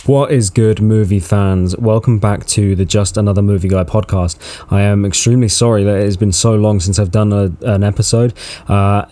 What is good, movie fans? Welcome back to the Just Another Movie Guy podcast. I am extremely sorry that it has been so long since I've done an episode.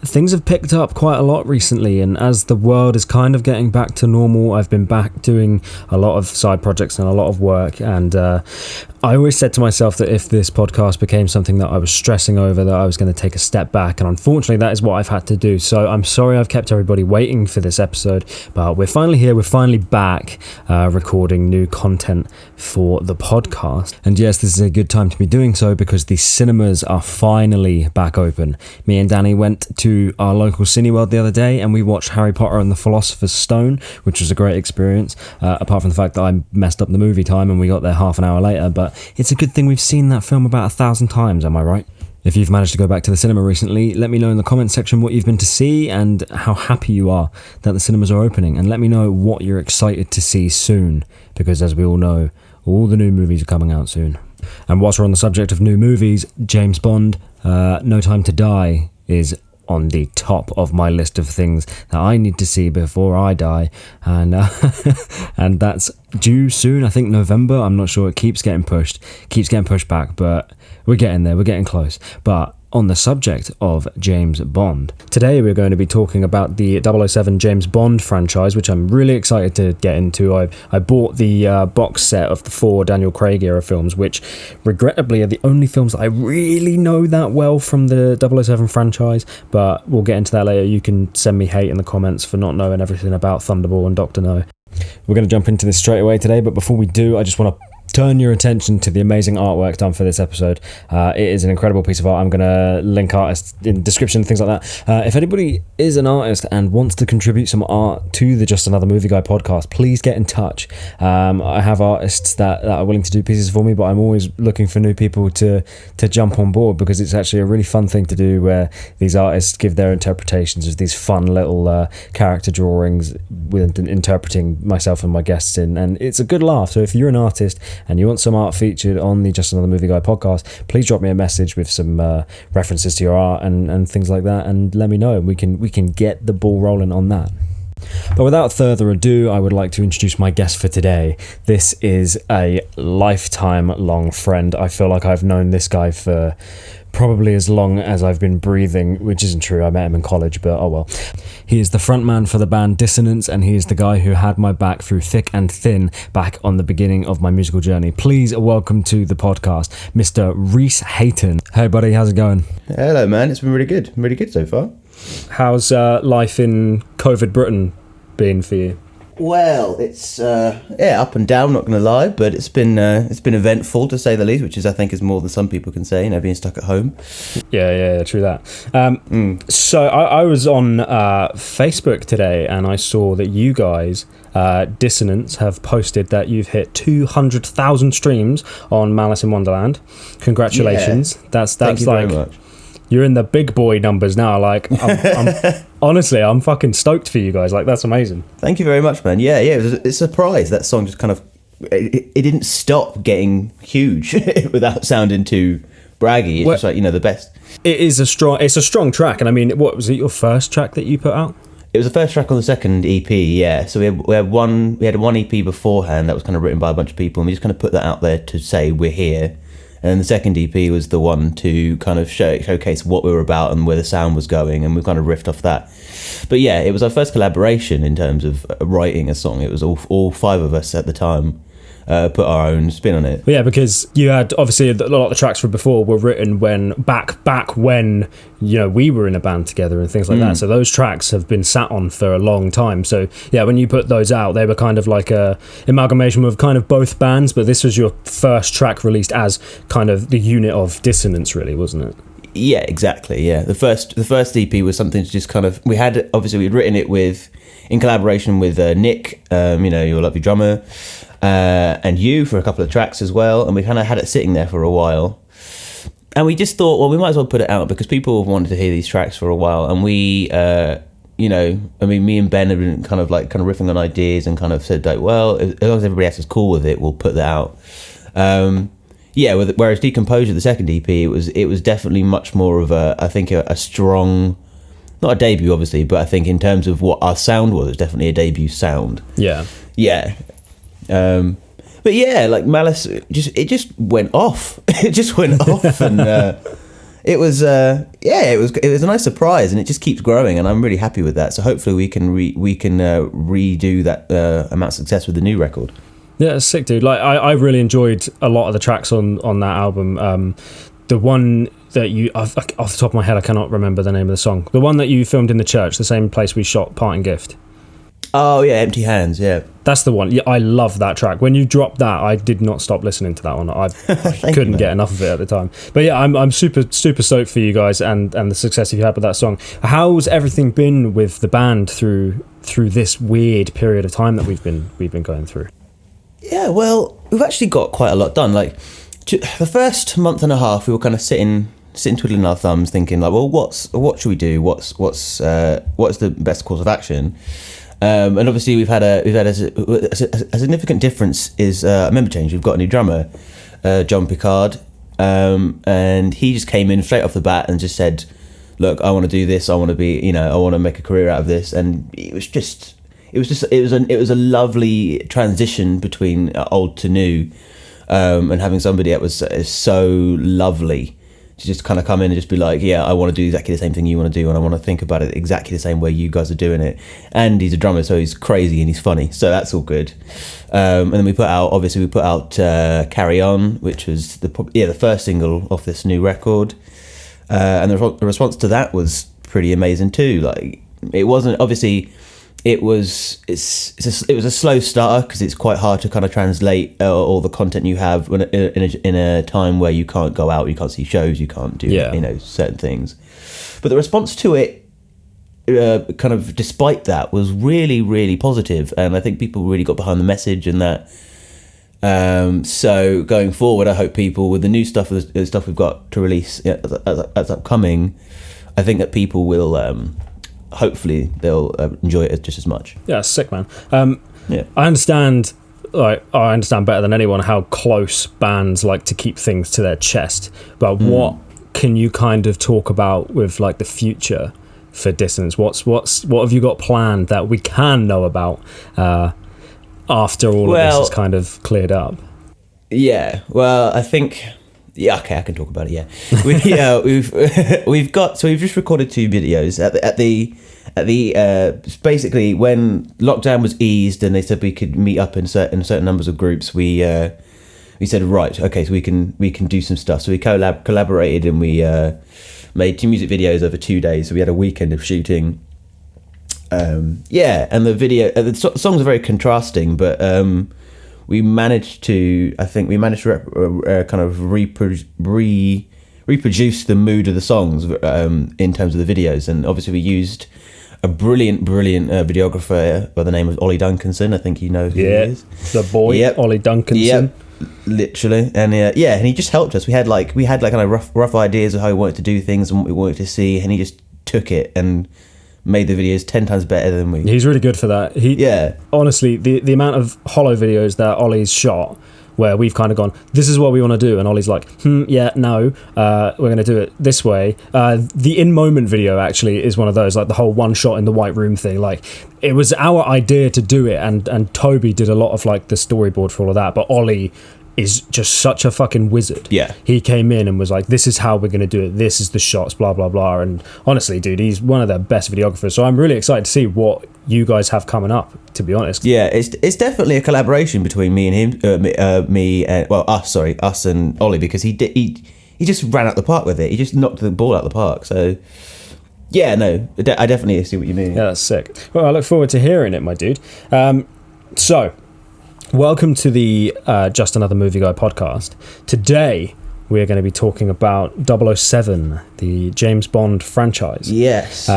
Things have picked up quite a lot recently, and as the world is kind of getting back to normal, I've been back doing a lot of side projects and a lot of work, and I always said to myself that if this podcast became something that I was stressing over, that I was going to take a step back, and unfortunately that is what I've had to do. So I'm sorry I've kept everybody waiting for this episode, but we're finally here, we're finally back recording new content for the podcast. And yes, this is a good time to be doing so because the cinemas are finally back open. Me and Danny went to our local Cineworld the other day and we watched Harry Potter and the Philosopher's Stone, which was a great experience, apart from the fact that I messed up the movie time and we got there half an hour later, but it's a good thing we've seen that film about 1,000 times, am I right? If you've managed to go back to the cinema recently, let me know in the comments section what you've been to see and how happy you are that the cinemas are opening, and let me know what you're excited to see soon, because as we all know, all the new movies are coming out soon. And whilst we're on the subject of new movies, James Bond, No Time to Die is on the top of my list of things that I need to see before I die, and and that's due soon. I think November. I'm not sure. It keeps getting pushed back, but we're getting there. We're getting close. But on the subject of James Bond, today we're going to be talking about the 007 James Bond franchise, which I'm really excited to get into. I bought the box set of the 4 Daniel Craig era films, which regrettably are the only films that I really know that well from the 007 franchise, but we'll get into that later. You can send me hate in the comments for not knowing everything about Thunderball and Dr. No. We're going to jump into this straight away today, but before we do, I just want to turn your attention to the amazing artwork done for this episode. It is an incredible piece of art. I'm going to link artists in the description, things like that. If anybody is an artist and wants to contribute some art to the Just Another Movie Guy podcast, please get in touch. I have artists that are willing to do pieces for me, but I'm always looking for new people to jump on board, because it's actually a really fun thing to do where these artists give their interpretations of these fun little character drawings with interpreting myself and my guests in, and it's a good laugh. So if you're an artist and you want some art featured on the Just Another Movie Guy podcast, please drop me a message with some references to your art and things like that, and let me know. We can get the ball rolling on that. But without further ado, I would like to introduce my guest for today. This is a lifetime long friend. I feel like I've known this guy for probably as long as I've been breathing, which isn't true. I met him in college, but oh well. He is the frontman for the band Dissonants, and he is the guy who had my back through thick and thin back on the beginning of my musical journey. Please welcome to the podcast, Mr. Reece Hayton. Hey buddy, how's it going? Hello man, it's been really good. Really good so far. How's life in COVID Britain been for you? Well, it's up and down, not going to lie, but it's been eventful to say the least, which I think is more than some people can say, being stuck at home. Yeah, true that. So I was on Facebook today and I saw that you guys, Dissonants, have posted that you've hit 200,000 streams on Malice in Wonderland. Congratulations. Yeah. Thank you very much. You're in the big boy numbers now. Like, I'm honestly, I'm fucking stoked for you guys. Like, that's amazing. Thank you very much, man. Yeah, it's a surprise. That song just kind of, it didn't stop getting huge without sounding too braggy. It's just like, the best. It's a strong track. And I mean, what was it, your first track that you put out? It was the first track on the second EP, yeah. So we had one EP beforehand that was kind of written by a bunch of people, and we just kind of put that out there to say we're here. And the second EP was the one to kind of showcase what we were about and where the sound was going, and we kind of riffed off that. But yeah, it was our first collaboration in terms of writing a song. It was all 5 of us at the time put our own spin on it. Yeah, because you had, obviously, a lot of the tracks from before were written when back when we were in a band together and things like that. So those tracks have been sat on for a long time. So yeah, when you put those out, they were kind of like a amalgamation of kind of both bands, but this was your first track released as kind of the unit of Dissonance, really, wasn't it? Yeah, exactly. Yeah, the first EP was something to just kind of, we'd written it in collaboration with Nick, your lovely drummer, and you for a couple of tracks as well, and we kind of had it sitting there for a while, and we just thought, well, we might as well put it out because people have wanted to hear these tracks for a while, and we me and Ben have been kind of riffing on ideas and kind of said like, well, as long as everybody else is cool with it, we'll put that out. Whereas Decomposure, the second EP, it was definitely much more of a strong, not a debut obviously, but I think in terms of what our sound was, it was definitely a debut sound. Yeah. But yeah, like Malice, it just went off. It just went off, and it was it was a nice surprise, and it just keeps growing, and I'm really happy with that. So hopefully we can redo that amount of success with the new record. Yeah, it's sick, dude. Like I really enjoyed a lot of the tracks on that album. The one that you off the top of my head, I cannot remember the name of the song. The one that you filmed in the church, the same place we shot Parting Gift. Oh yeah, Empty Hands. Yeah, that's the one. Yeah, I love that track. When you dropped that, I did not stop listening to that one. I couldn't get enough of it at the time. But yeah, I'm super stoked for you guys and the success you've had with that song. How's everything been with the band through this weird period of time that we've been going through? Yeah, well, we've actually got quite a lot done. Like the first month and a half, we were kind of sitting twiddling our thumbs, thinking like, well, what should we do? What's the best course of action? And obviously we've had a significant difference is a member change. We've got a new drummer, John Picard, and he just came in straight off the bat and just said, "Look, I want to do this. I want to make a career out of this." And it was a lovely transition between old to new, and having somebody that was so lovely to just kind of come in and just be like, yeah, I want to do exactly the same thing you want to do, and I want to think about it exactly the same way you guys are doing it. And he's a drummer, so he's crazy and he's funny, so that's all good. And then we put out Carry On, which was the first single off this new record, and the response to that was pretty amazing too. Like, it wasn't obviously. It was a slow starter because it's quite hard to kind of translate all the content you have in a time where you can't go out, you can't see shows, you can't do certain things. But the response to it, kind of despite that, was really, really positive, and I think people really got behind the message and that. So going forward, I hope people with the new stuff, the stuff we've got to release as upcoming, I think that people will. Hopefully they'll enjoy it just as much. Yeah, sick, man. I understand better than anyone how close bands like to keep things to their chest. But what can you kind of talk about with like the future for Dissonants? What have you got planned that we can know about after all of this is kind of cleared up? Yeah, well, I think. Yeah, okay, I can talk about it. Yeah, we've just recorded 2 videos at the basically when lockdown was eased and they said we could meet up in certain numbers of groups. We said, right, okay, so we can do some stuff. So we collaborated and we made 2 music videos over 2 days. So we had a weekend of shooting. And the songs are very contrasting, but. We managed to kind of reproduce the mood of the songs in terms of the videos, and obviously we used a brilliant videographer by the name of Ollie Duncanson. I think you know who he is. The boy, Ollie Duncanson. Yep, literally, and and he just helped us. We had kind of rough ideas of how we wanted to do things and what we wanted to see, and he just took it and made the videos 10 times better than we. He's really good for that. Honestly, the amount of hollow videos that Ollie's shot where we've kind of gone, this is what we want to do, and Ollie's like, we're going to do it this way. The in-moment video actually is one of those, like the whole one shot in the white room thing. Like, it was our idea to do it, and Toby did a lot of like the storyboard for all of that, but Ollie is just such a fucking wizard. Yeah. He came in and was like, this is how we're going to do it. This is the shots, blah, blah, blah. And honestly, dude, he's one of the best videographers. So I'm really excited to see what you guys have coming up, to be honest. Yeah, it's definitely a collaboration between me and him, us and Ollie, because he just ran out the park with it. He just knocked the ball out the park. So yeah, no, I definitely see what you mean. Yeah, that's sick. Well, I look forward to hearing it, my dude. So welcome to the Just Another Movie Guy podcast. Today, we are going to be talking about 007, the James Bond franchise. Yes.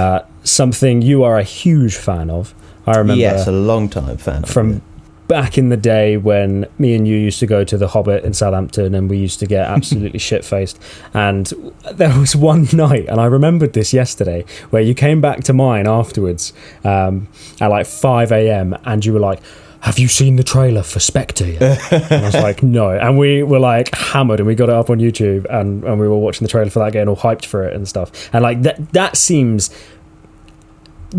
Something you are a huge fan of. I remember. Yes, a long time fan of from back in the day when me and you used to go to the Hobbit in Southampton and we used to get absolutely shit-faced. And there was one night, and I remembered this yesterday, where you came back to mine afterwards at like 5 a.m. and you were like, have you seen the trailer for Spectre yet? And I was like, no. And we were like hammered, and we got it up on YouTube, and we were watching the trailer for that, getting all hyped for it and stuff. And like that seems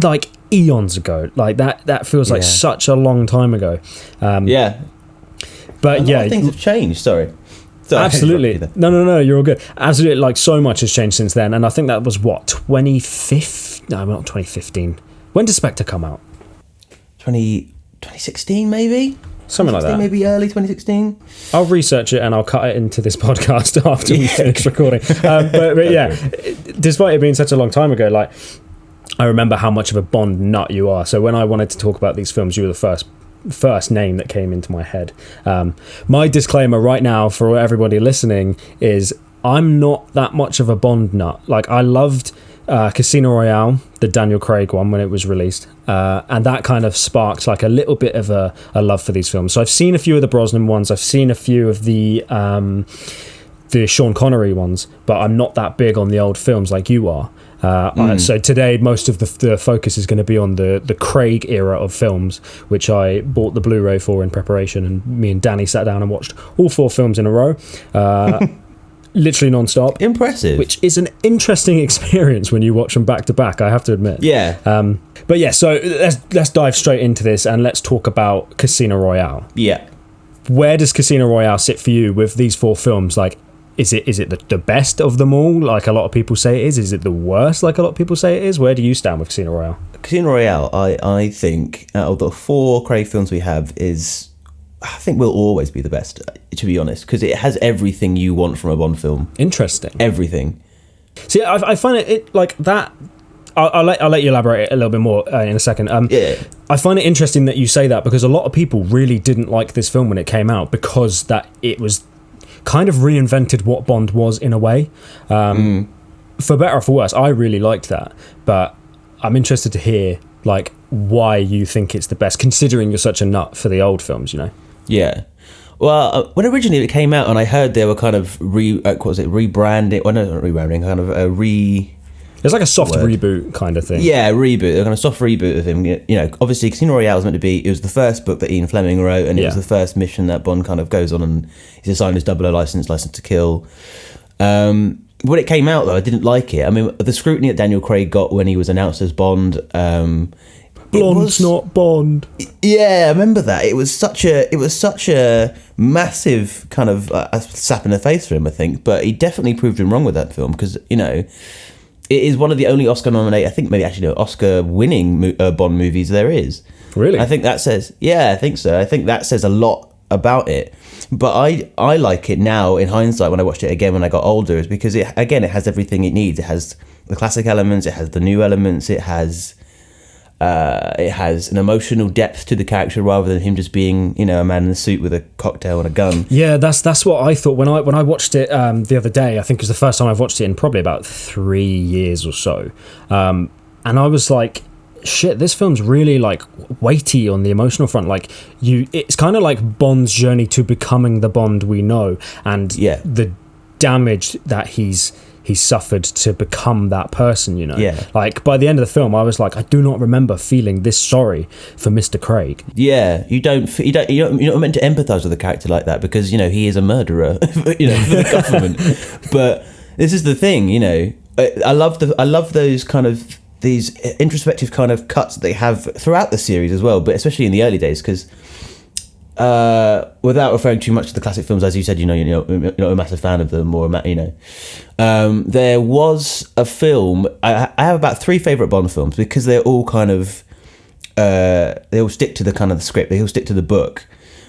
like eons ago. Like that feels like such a long time ago. But a lot of things have changed. Sorry, absolutely. No, you're all good. Absolutely, like so much has changed since then, and I think that was what 2015. No, not 2015. When did Spectre come out? 2016 maybe. Something like that. Maybe early 2016. I'll research it and I'll cut it into this podcast after we finish recording. But yeah, despite it being such a long time ago, like I remember how much of a Bond nut you are. So when I wanted to talk about these films, you were the first name that came into my head. My disclaimer right now for everybody listening is I'm not that much of a Bond nut. Like I loved Casino Royale, the Daniel Craig one, when it was released, and that kind of sparked like a little bit of a love for these films. So I've seen a few of the Brosnan ones, I've seen a few of the Sean Connery ones, but I'm not that big on the old films like you are. So today most of the focus is going to be on the Craig era of films, which I bought the Blu-ray for in preparation, and me and Danny sat down and watched all 4 films in a row. Literally non-stop. Impressive. Which is an interesting experience when you watch them back to back, I have to admit. Yeah. But yeah, so let's dive straight into this and let's talk about Casino Royale. Yeah. Where does Casino Royale sit for you with these 4 films? Like, is it the best of them all, like a lot of people say it is? Is it the worst, like a lot of people say it is? Where do you stand with Casino Royale? Casino Royale, I think, out of the 4 Craig films we have, I think will always be the best, to be honest, because it has everything you want from a Bond film. Interesting. Everything. See, I find it like that. I'll let you elaborate a little bit more in a second. Yeah. I find it interesting that you say that, because a lot of people really didn't like this film when it came out, because that it was kind of reinvented what Bond was in a way. For better or for worse, I really liked that, but I'm interested to hear like why you think it's the best, considering you're such a nut for the old films, you know. Yeah. Well, when originally it came out, and I heard they were kind of rebranding. Well, no, not rebranding, kind of It's like a soft reboot kind of thing. Yeah, reboot. They're kind of soft reboot of him. You know, obviously Casino Royale was meant to be. It was the first book that Ian Fleming wrote, and it was the first mission that Bond kind of goes on, and he's assigned his 00 license to kill. When it came out, though, I didn't like it. I mean, the scrutiny that Daniel Craig got when he was announced as Bond. Blonde's not Bond. Yeah, I remember that. It was such a massive kind of a slap in the face for him, I think. But he definitely proved him wrong with that film, because, you know, it is one of the only Oscar-nominated, I think maybe actually no, Oscar-winning Bond movies there is. Really? I think that says, yeah, I think so. I think that says a lot about it. But I like it now in hindsight when I watched it again when I got older, is because it has everything it needs. It has the classic elements, it has the new elements, it has an emotional depth to the character rather than him just being, you know, a man in a suit with a cocktail and a gun. Yeah, that's what I thought when I watched it the other day. I think it was the first time I've watched it in probably about 3 years or so, and I was like, shit, this film's really like weighty on the emotional front. Like it's kind of like Bond's journey to becoming the Bond we know, and the damage that he's suffered to become that person, you know. Yeah. Like by the end of the film, I was like, I do not remember feeling this sorry for Mr. Craig. Yeah, you're not meant to empathise with a character like that, because, you know, he is a murderer, you know, for the government. But this is the thing, you know. I love those kind of these introspective kind of cuts that they have throughout the series as well, but especially in the early days, because without referring too much to the classic films, as you said, you're not a massive fan of them, or you know, there was a film. I have about 3 favourite Bond films, because they're all kind of they all stick to the kind of the script, they all stick to the book.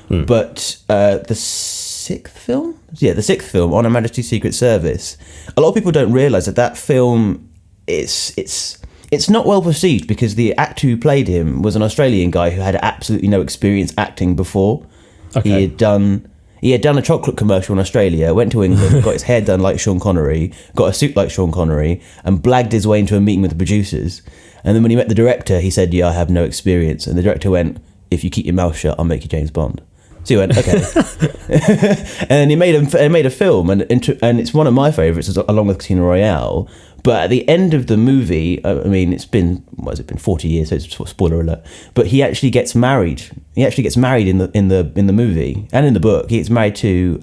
But the 6th film, the 6th film, On Her Majesty's Secret Service, a lot of people don't realise that film it's not well perceived, because the actor who played him was an Australian guy who had absolutely no experience acting before. Okay. He had done a chocolate commercial in Australia, went to England, got his hair done like Sean Connery, got a suit like Sean Connery, and blagged his way into a meeting with the producers. And then when he met the director, he said, "Yeah, I have no experience." And the director went, "If you keep your mouth shut, I'll make you James Bond." So he went, okay. And he made a film, and it's one of my favourites, along with Casino Royale. But at the end of the movie, I mean, it's been 40 years, so it's spoiler alert. But he actually gets married. He actually gets married in the movie and in the book. He gets married to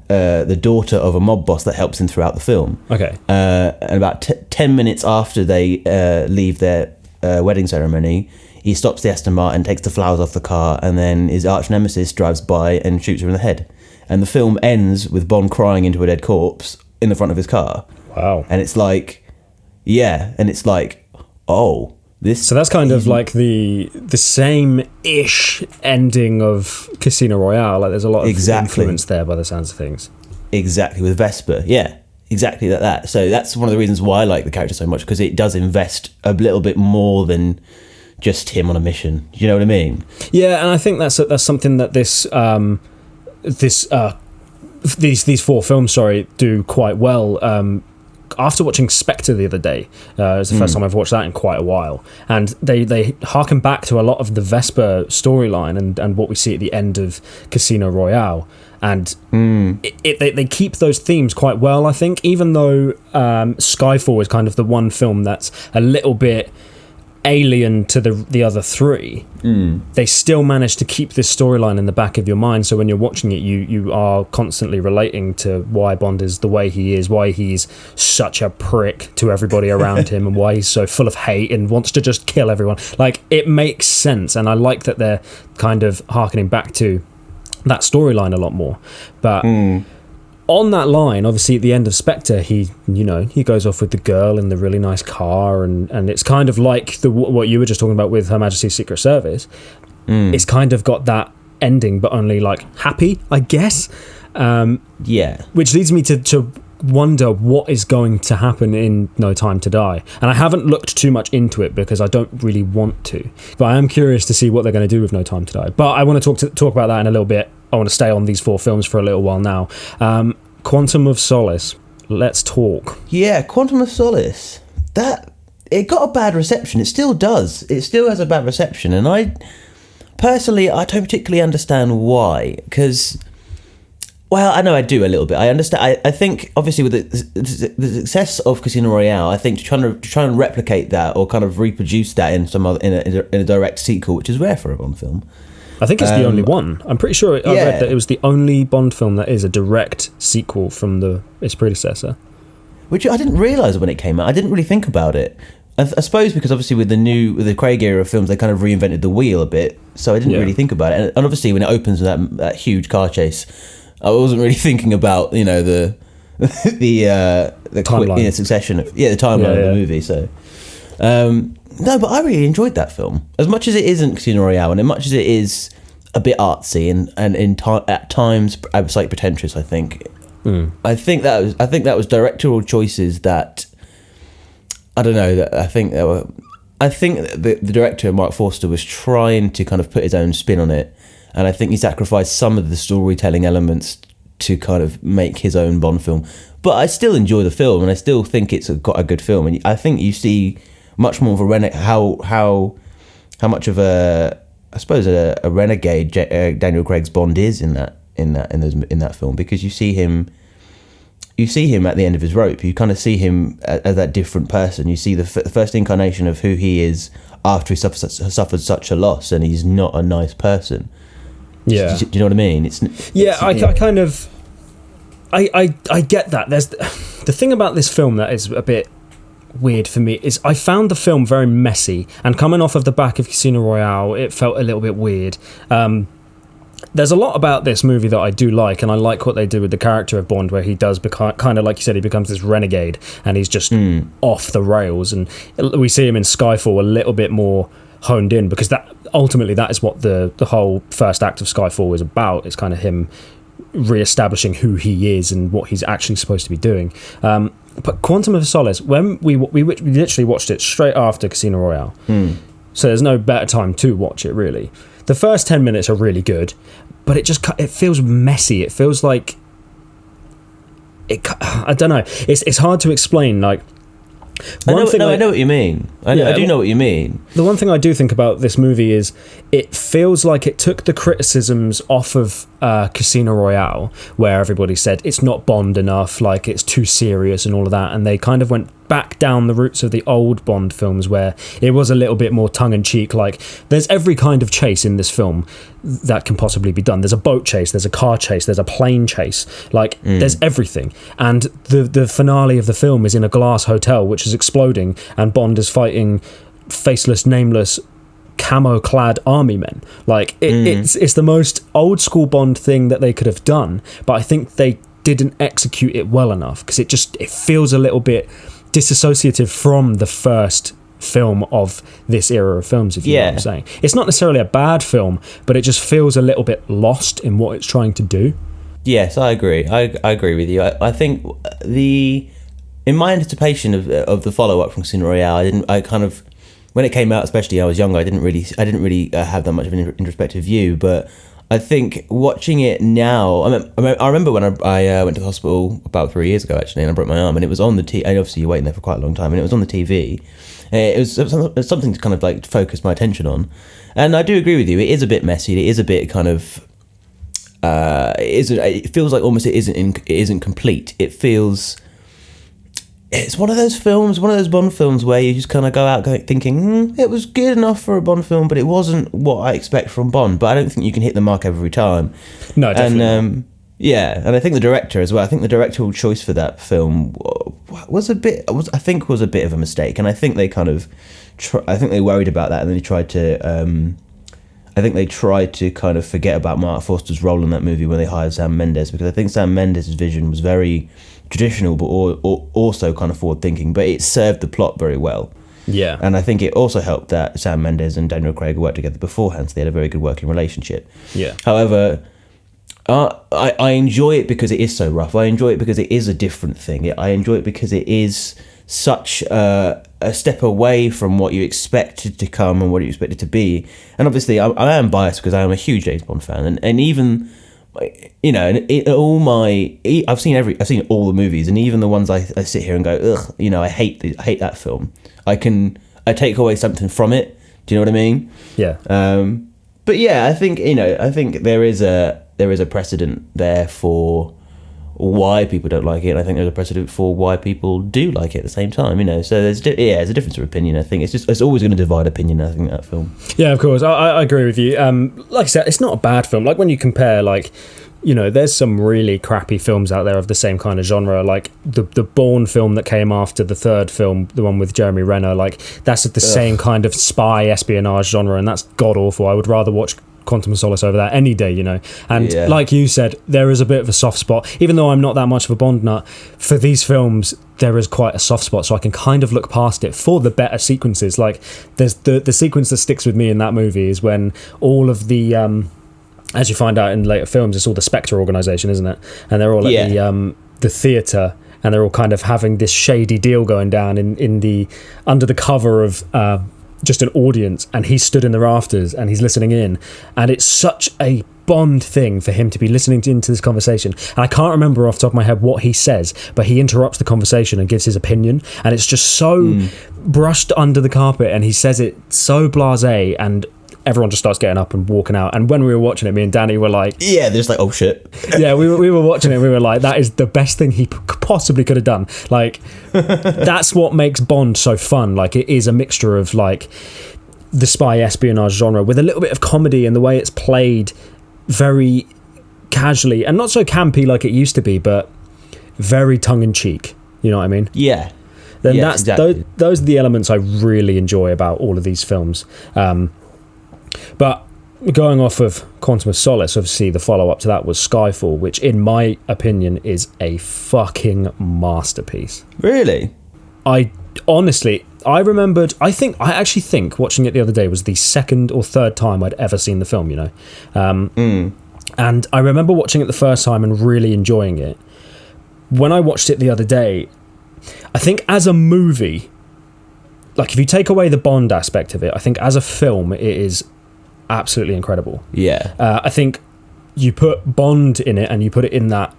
the daughter of a mob boss that helps him throughout the film. Okay. And about 10 minutes after they leave their wedding ceremony, he stops the Aston Martin, takes the flowers off the car, and then his arch nemesis drives by and shoots her in the head. And the film ends with Bond crying into a dead corpse in the front of his car. Wow. And it's like, yeah, and it's like, oh, this... So that's kind of like the same-ish ending of Casino Royale. Like, there's a lot of influence there by the sounds of things. Exactly, with Vesper, yeah. Exactly that. So that's one of the reasons why I like the character so much, because it does invest a little bit more than just him on a mission. Do you know what I mean? Yeah, and I think that's something that these four films, do quite well. After watching Spectre the other day, it was the first time I've watched that in quite a while, and they harken back to a lot of the Vesper storyline and what we see at the end of Casino Royale, and they keep those themes quite well, I think, even though Skyfall is kind of the one film that's a little bit alien to the other three. They still manage to keep this storyline in the back of your mind, so when you're watching it, you are constantly relating to why Bond is the way he is, why he's such a prick to everybody around him, and why he's so full of hate and wants to just kill everyone. Like, it makes sense, and I like that they're kind of harkening back to that storyline a lot more. But on that line, obviously at the end of Spectre, he goes off with the girl in the really nice car, and it's kind of like what you were just talking about with Her Majesty's Secret Service. It's kind of got that ending, but only like happy, I guess. Yeah. Which leads me to wonder what is going to happen in No Time to Die. And I haven't looked too much into it because I don't really want to. But I am curious to see what they're going to do with No Time to Die. But I want to talk about that in a little bit. I want to stay on these four films for a little while now. Quantum of Solace. Let's talk. Yeah, Quantum of Solace. It got a bad reception. It still does. It still has a bad reception. And I don't particularly understand why. Because, well, I know I do a little bit. I understand. I think, obviously, with the success of Casino Royale, I think to try and replicate that or kind of reproduce that in a direct sequel, which is rare for a Bond film. I think it's the only one. I'm pretty sure I read that it was the only Bond film that is a direct sequel from its predecessor. Which I didn't realise when it came out. I didn't really think about it. I suppose because obviously with the Craig era of films, they kind of reinvented the wheel a bit, so I didn't really think about it. And obviously when it opens with that huge car chase, I wasn't really thinking about the timeline. Succession of the timeline of the movie. So no, but I really enjoyed that film. As much as it isn't Casino Royale, and as much as it is a bit artsy and at times slightly pretentious, I think. I think that was directorial choices that I don't know. I think the director, Mark Forster, was trying to kind of put his own spin on it, and I think he sacrificed some of the storytelling elements to kind of make his own Bond film. But I still enjoy the film, and I still think it's got a good film. And I think you see much more of a how much of a renegade Daniel Craig's Bond is in that film, because you see him at the end of his rope. You kind of see him as that different person. You see the first incarnation of who he is after he suffered such a loss, and he's not a nice person. Yeah, do you know what I mean? I get that. There's the thing about this film that is a bit weird for me is I found the film very messy, and coming off of the back of Casino Royale, it felt a little bit weird. There's a lot about this movie that I do like, and I like what they do with the character of Bond, where he does become, kind of like you said, he becomes this renegade, and he's just off the rails, and we see him in Skyfall a little bit more honed in, because that ultimately that is what the whole first act of Skyfall is about. It's kind of him re-establishing who he is and what he's actually supposed to be doing. But Quantum of Solace, when we literally watched it straight after Casino Royale, so there's no better time to watch it, really. The first 10 minutes are really good, but it feels messy. It feels like I don't know. It's hard to explain. Like, I know what you mean. I do know what you mean. The one thing I do think about this movie is it feels like it took the criticisms off of Casino Royale, where everybody said it's not Bond enough, like it's too serious and all of that, and they kind of went back down the roots of the old Bond films where it was a little bit more tongue-in-cheek. Like, there's every kind of chase in this film that can possibly be done. There's a boat chase, there's a car chase, there's a plane chase, like there's everything. And the finale of the film is in a glass hotel which is exploding, and Bond is fighting faceless, nameless, camo-clad army men. Like it's the most old school Bond thing that they could have done, but I think they didn't execute it well enough because it feels a little bit disassociative from the first film of this era of films, if you know what I'm saying. It's not necessarily a bad film, but it just feels a little bit lost in what it's trying to do. Yes, I agree. I agree with you. I think in my anticipation of the follow-up from Casino Royale, when it came out, especially I was younger, I didn't really have that much of an introspective view, but I think watching it now, I remember when I went to the hospital about 3 years ago, actually, and I broke my arm, and it was on the TV, and obviously you're waiting there for quite a long time, and it was on the TV. It was something to kind of like focus my attention on. And I do agree with you, it is a bit messy, it is a bit kind of, it feels like almost it isn't complete. It's one of those films, one of those Bond films where you just kind of go out thinking, it was good enough for a Bond film, but it wasn't what I expect from Bond. But I don't think you can hit the mark every time. No, definitely not. Yeah, and I think the director as well. I think the directorial choice for that film was a bit of a mistake, and I think they kind of, I think they worried about that, and then they tried to. I think they tried to kind of forget about Mark Forster's role in that movie when they hired Sam Mendes, because I think Sam Mendes' vision was very traditional, but also kind of forward-thinking, but it served the plot very well. Yeah. And I think it also helped that Sam Mendes and Daniel Craig worked together beforehand, so they had a very good working relationship. Yeah. However, I enjoy it because it is so rough. I enjoy it because it is a different thing. I enjoy it because it is such a step away from what you expected to come and what you expected to be. And obviously, I am biased because I am a huge James Bond fan, and even, you know, I've seen all the movies, and even the ones I sit here and go, ugh, you know, I hate that film. I take away something from it. Do you know what I mean? Yeah. But yeah, I think there is a precedent there for why people don't like it, and I think there's a precedent for why people do like it at the same time, you know. So there's a difference of opinion. I think it's always going to divide opinion, I think, that film. Yeah, of course, I agree with you. Like I said, it's not a bad film. Like when you compare, like, you know, there's some really crappy films out there of the same kind of genre, like the Bourne film that came after the third film, the one with Jeremy Renner. Like that's the same kind of spy espionage genre, and that's god awful. I would rather watch Quantum of Solace over that any day, you know. And like you said, there is a bit of a soft spot, even though I'm not that much of a Bond nut. For these films, there is quite a soft spot, so I can kind of look past it for the better sequences. Like there's the sequence that sticks with me in that movie is when all of the as you find out in later films, it's all the Spectre organization, isn't it? And they're all at the theatre, and they're all kind of having this shady deal going down in the under the cover of just an audience, and he stood in the rafters and he's listening in, and it's such a Bond thing for him to be listening into this conversation. And I can't remember off the top of my head what he says, but he interrupts the conversation and gives his opinion, and it's just so brushed under the carpet, and he says it so blasé, and everyone just starts getting up and walking out. And when we were watching it, me and Danny were like, yeah, they're just like, oh shit. Yeah, we were watching it and we were like, that is the best thing he possibly could have done. Like that's what makes Bond so fun. Like it is a mixture of like the spy espionage genre with a little bit of comedy, and the way it's played very casually and not so campy like it used to be, but very tongue-in-cheek, you know what I mean? Yeah. Then that's exactly. Those are the elements I really enjoy about all of these films. But going off of Quantum of Solace, obviously the follow-up to that was Skyfall, which in my opinion is a fucking masterpiece. Really? I actually think watching it the other day was the second or third time I'd ever seen the film, you know. And I remember watching it the first time and really enjoying it. When I watched it the other day, I think as a movie, like if you take away the Bond aspect of it, I think as a film it is absolutely incredible. Yeah. I think you put Bond in it and you put it in that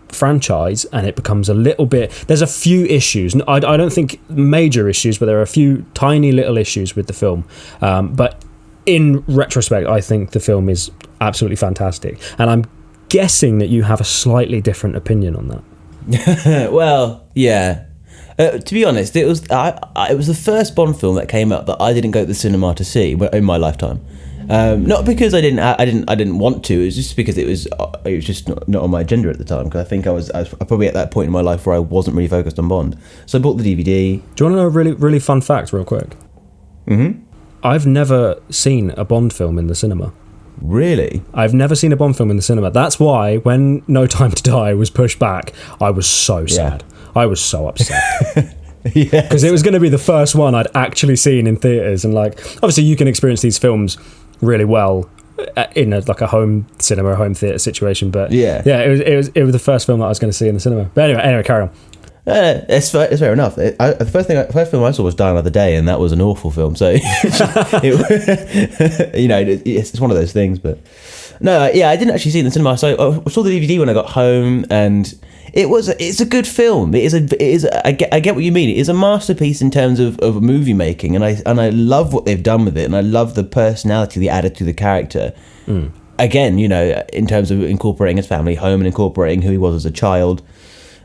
franchise, and it becomes a little bit, there's a few issues. I don't think major issues, but there are a few tiny little issues with the film. But in retrospect, I think the film is absolutely fantastic. And I'm guessing that you have a slightly different opinion on that. Well, yeah. To be honest, it was the first Bond film that came out that I didn't go to the cinema to see in my lifetime. Not because I didn't want to. It was just because it was just not on my agenda at the time. Because I think I was probably at that point in my life where I wasn't really focused on Bond. So I bought the DVD. Do you want to know a really really fun fact, real quick? Mm-hmm. I've never seen a Bond film in the cinema. Really? I've never seen a Bond film in the cinema. That's why when No Time to Die was pushed back, I was so sad. I was so upset. Because it was going to be the first one I'd actually seen in theatres, and like obviously you can experience these films really well in a home cinema, a home theatre situation, but it was the first film that I was going to see in the cinema. But anyway, carry on. It's fair enough. The first film I saw was Die Another Day, and that was an awful film. So it's one of those things. But no, I didn't actually see it in the cinema. So I saw the DVD when I got home, and it's a good film. It is. I get what you mean. It is a masterpiece in terms of movie making, and I love what they've done with it, and I love the personality they added to the character. Again, in terms of incorporating his family home and incorporating who he was as a child.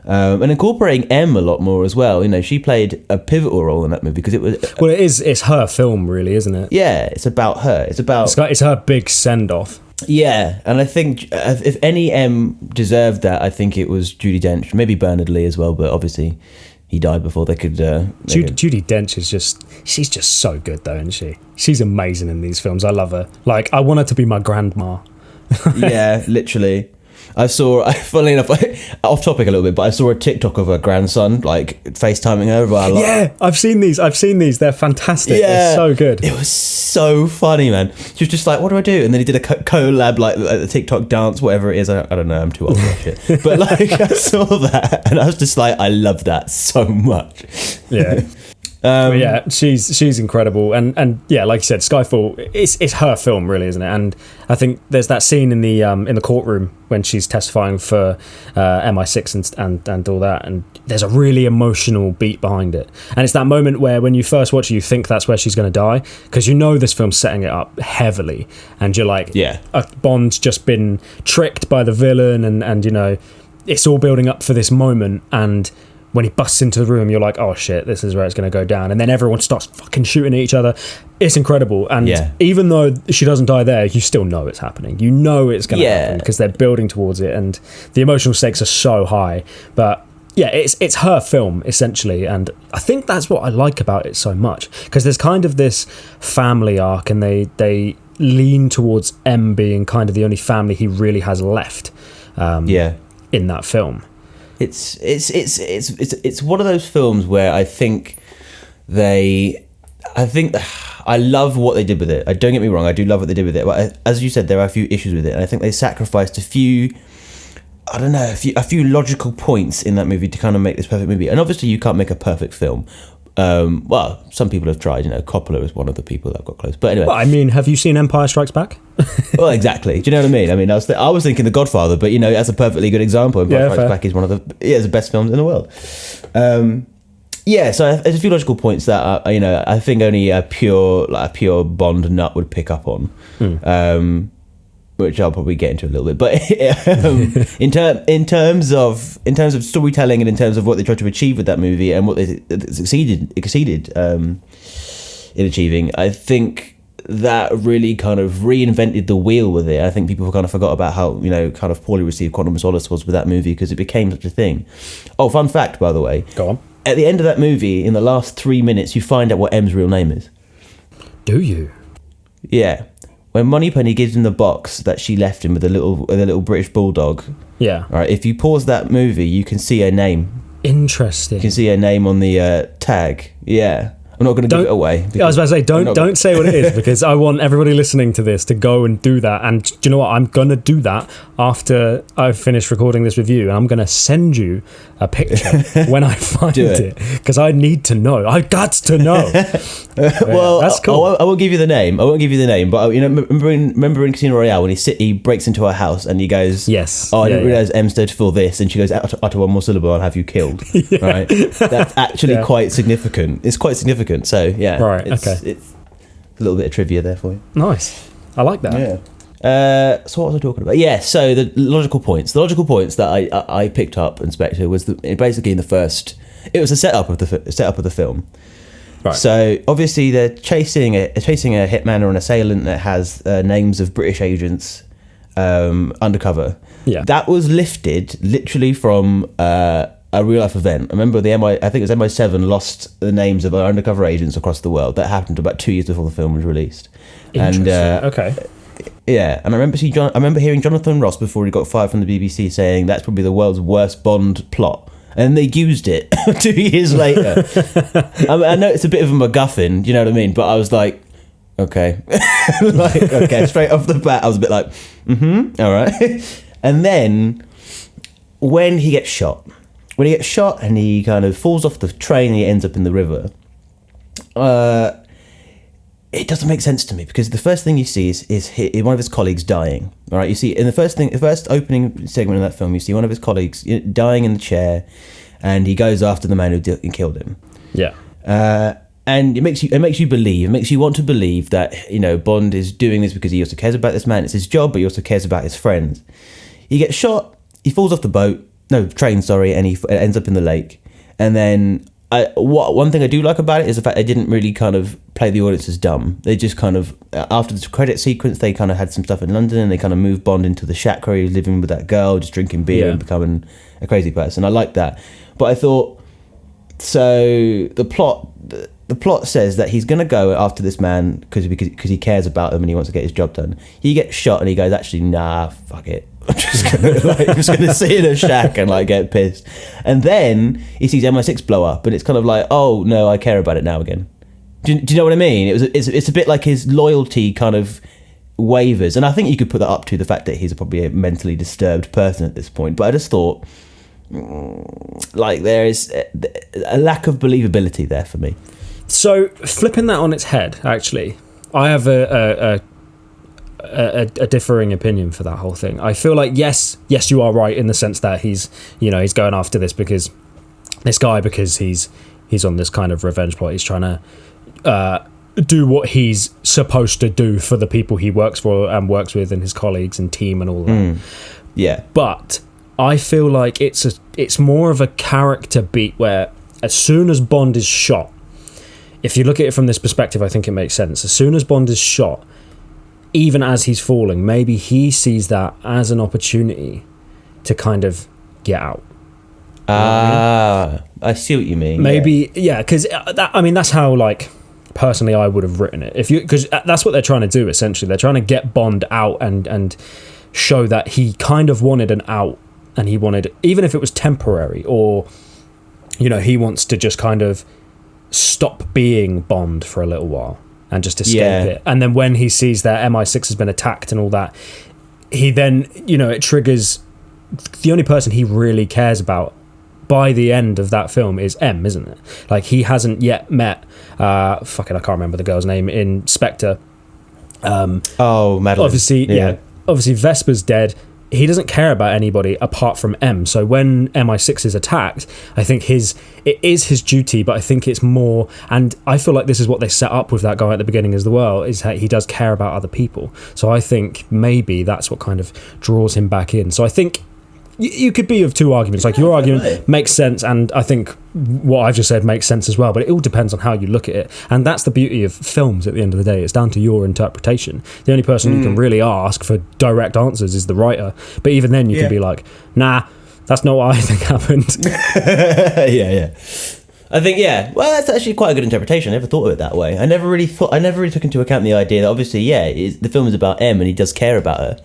And incorporating M a lot more as well. She played a pivotal role in that movie because it was. Well, it's her film, really, isn't it? Yeah, it's about her. It's her big send off. Yeah, and I think if any M deserved that, I think it was Judi Dench, maybe Bernard Lee as well, but obviously he died before they could. Judi Dench she's just so good though, isn't she? She's amazing in these films. I love her. Like, I want her to be my grandma. Yeah, literally. Funnily enough, off topic a little bit, but I saw a TikTok of her grandson, like, FaceTiming her. Yeah, I've seen these. They're fantastic. Yeah. They're so good. It was so funny, man. She was just like, what do I do? And then he did a collab, like the TikTok dance, whatever it is. I don't know, I'm too old for that shit. But, like, I saw that, and I was just like, I love that so much. Yeah. But yeah, she's incredible, and yeah, like you said, Skyfall, it's her film, really, isn't it? And I think there's that scene in the courtroom when she's testifying for MI6 and all that, and there's a really emotional beat behind it, and it's that moment where when you first watch it, you think that's where she's going to die, because this film's setting it up heavily, and you're like, Bond's just been tricked by the villain, and it's all building up for this moment, and when he busts into the room, you're like, oh shit, this is where it's going to go down. And then everyone starts fucking shooting at each other. It's incredible. And even though she doesn't die there, you still know it's happening. You know it's going to happen because they're building towards it. And the emotional stakes are so high. But yeah, it's her film, essentially. And I think that's what I like about it so much. Because there's kind of this family arc, and they lean towards M being kind of the only family he really has left in that film. It's one of those films where I love what they did with it. Don't get me wrong, I do love what they did with it. But as you said, there are a few issues with it, and I think they sacrificed a few logical points in that movie to kind of make this perfect movie. And obviously, you can't make a perfect film. Well, some people have tried. Coppola is one of the people that got close. But anyway, well, I mean, have you seen Empire Strikes Back? Well, exactly. Do you know what I mean? I mean, I was thinking The Godfather, but that's a perfectly good example. Empire Strikes Back is one of the best films in the world. So there's a few logical points that are, I think only a pure Bond nut would pick up on. Which I'll probably get into a little bit, but in terms of storytelling and in terms of what they tried to achieve with that movie and what they succeeded in achieving, I think that really kind of reinvented the wheel with it. I think people kind of forgot about how kind of poorly received Quantum of Solace was with that movie because it became such a thing. Oh, fun fact, by the way. Go on. At the end of that movie, in the last 3 minutes, you find out what M's real name is. Do you? Yeah. When Moneypenny gives him the box that she left him with a little British bulldog. Yeah. All right. If you pause that movie, you can see her name. Interesting. You can see her name on the tag. Yeah. I'm not going to give it away. I was about to say, don't say what it is, because I want everybody listening to this to go and do that. And do you know what? I'm going to do that after I've finished recording this review, and I'm going to send you a picture when I find it, because I need to know. I got to know. Well, that's cool. I won't give you the name. But remember in Casino Royale when he breaks into her house and he goes, "Yes, I didn't realize M stood for this," and she goes, "Utter one more syllable, I'll have you killed." Right? That's actually quite significant. It's quite significant. So yeah, right. It's a little bit of trivia there for you. Nice. I like that. Yeah. So what was I talking about? Yeah. So the logical points that I picked up in Spectre was basically in the first. It was a setup of the film. Right. So obviously they're chasing a hitman or an assailant that has names of British agents undercover. Yeah. That was lifted literally from a a real life event. I remember I think it was MI7 lost the names of our undercover agents across the world. That happened about 2 years before the film was released. Interesting. Okay. Yeah, and I remember hearing Jonathan Ross before he got fired from the BBC saying that's probably the world's worst Bond plot. And they used it 2 years later. I know it's a bit of a MacGuffin, you know what I mean? But I was like, okay. Okay, straight off the bat, I was a bit like, all right. And then when he gets shot and he kind of falls off the train and he ends up in the river, it doesn't make sense to me, because the first thing you see is one of his colleagues dying. All right, you see in the first opening segment of that film, you see one of his colleagues dying in the chair, and he goes after the man who killed him. Yeah. And it makes you want to believe that, you know, Bond is doing this because he also cares about this man. It's his job, but he also cares about his friends. He gets shot. He falls off the train, and he ends up in the lake. And then one thing I do like about it is the fact they didn't really kind of play the audience as dumb. They just kind of, after the credit sequence, they kind of had some stuff in London, and they kind of moved Bond into the shack where he was living with that girl, just drinking beer and becoming a crazy person. I like that. But I thought, so the plot says that he's going to go after this man because he cares about him and he wants to get his job done. He gets shot and he goes, actually, nah, fuck it. I'm just gonna sit in a shack and like get pissed. And then he sees MI6 blow up, and it's kind of like, oh no, I care about it now again. Do you know what I mean? It's a bit like his loyalty kind of wavers, and I think you could put that up to the fact that he's probably a mentally disturbed person at this point. But I just thought, like, there is a lack of believability there for me. So flipping that on its head, actually, I have a differing opinion for that whole thing. I feel like yes, you are right in the sense that he's going after this because he's on this kind of revenge plot. He's trying to do what he's supposed to do for the people he works for and works with and his colleagues and team and all that. Yeah, but I feel like it's more of a character beat where as soon as Bond is shot, if you look at it from this perspective, I think it makes sense. As soon as Bond is shot, even as he's falling, maybe he sees that as an opportunity to kind of get out. I see what you mean. Maybe, yeah, because that's how, like, personally I would have written it. Because that's what they're trying to do, essentially. They're trying to get Bond out and show that he kind of wanted an out, and he wanted, even if it was temporary, or, you know, he wants to just kind of stop being Bond for a little while and just escape it. And then when he sees that MI6 has been attacked and all that, he then, you know, it triggers the only person he really cares about by the end of that film is M, isn't it? Like, he hasn't yet met I can't remember the girl's name in Spectre. Madeline. Obviously Vesper's dead. He doesn't care about anybody apart from M. So when MI6 is attacked, I think it is his duty, but I think it's more, and I feel like this is what they set up with that guy at the beginning as well, is that he does care about other people. So I think maybe that's what kind of draws him back in. So I think you could be of two arguments. Like, your argument makes sense, and I think what I've just said makes sense as well, but it all depends on how you look at it. And that's the beauty of films at the end of the day. It's down to your interpretation. The only person you can really ask for direct answers is the writer. But even then you can be like, nah, that's not what I think happened. Yeah. I think, well, that's actually quite a good interpretation. I never thought of it that way. I never really took into account the idea that obviously, the film is about M and he does care about her.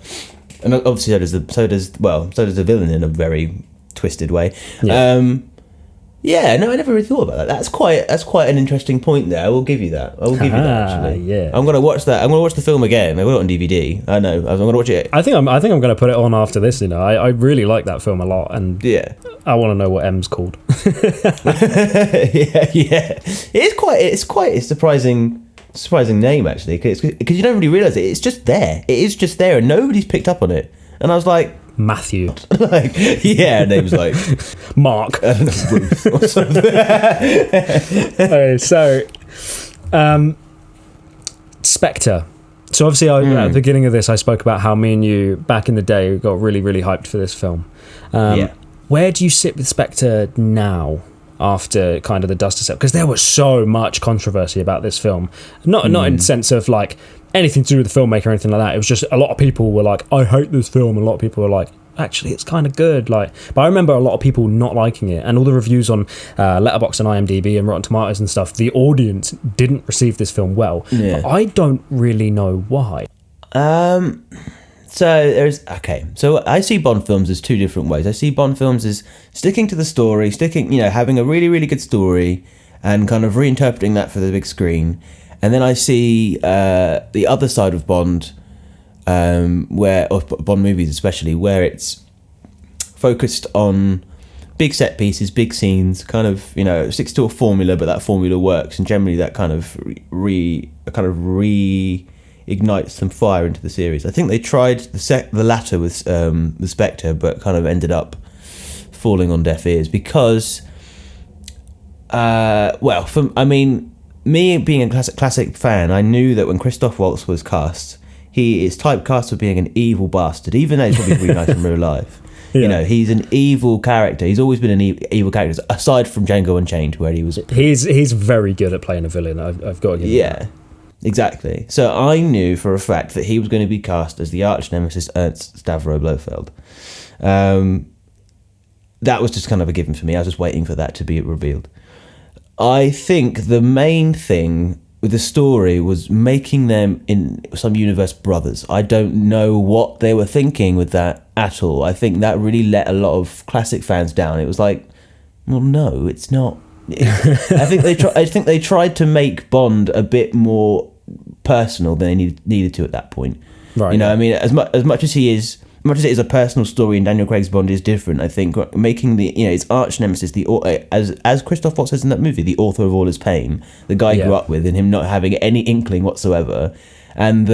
And obviously so does the villain in a very twisted way. I never really thought about that. That's quite an interesting point there. I will give you that. Actually. Yeah. I'm gonna watch that. I'm gonna watch the film again. I got it on DVD. I know. I'm gonna watch it. I think I'm gonna put it on after this. You know, I really like that film a lot, and I want to know what M's called. yeah. It's quite a surprising name, actually, because you don't really realise it. It's just there. It is just there, and nobody's picked up on it. And I was like, Matthew. Like, name's like Mark. Ruth or something. Okay, so Spectre. So obviously at the beginning of this I spoke about how me and you back in the day got really, really hyped for this film. Where do you sit with Spectre now, after kind of the dust has settled? Because there was so much controversy about this film, not in the sense of like anything to do with the filmmaker or anything like that. It was just a lot of people were like, I hate this film, and a lot of people were like, actually it's kind of good. Like, but I remember a lot of people not liking it, and all the reviews on Letterboxd and IMDb and Rotten Tomatoes and stuff, the audience didn't receive this film well. But I don't really know why. So I see Bond films as two different ways. I see Bond films as sticking to the story, having a really, really good story and kind of reinterpreting that for the big screen. And then I see the other side of Bond, or Bond movies especially, where it's focused on big set pieces, big scenes, kind of, sticks to a formula, but that formula works, and generally that kind of ignites some fire into the series. I think they tried the latter with the Spectre, but kind of ended up falling on deaf ears because, me being a classic fan, I knew that when Christoph Waltz was cast, he is typecast for being an evil bastard, even though he's probably really nice in real life. Yeah. He's an evil character. He's always been an evil character, aside from Django Unchained, where he was. He's very good at playing a villain. I've got to give him that. Exactly. So I knew for a fact that he was going to be cast as the arch nemesis Ernst Stavro Blofeld. That was just kind of a given for me. I was just waiting for that to be revealed. I think the main thing with the story was making them in some universe brothers. I don't know what they were thinking with that at all. I think that really let a lot of classic fans down. It was like, well, no, it's not. I think they tried to make Bond a bit more personal than they needed to at that point. Right. I mean, as much as it is a personal story, and Daniel Craig's Bond is different, I think making his arch nemesis, as Christoph Waltz says in that movie, the author of all his pain, the guy he grew up with, and him not having any inkling whatsoever, and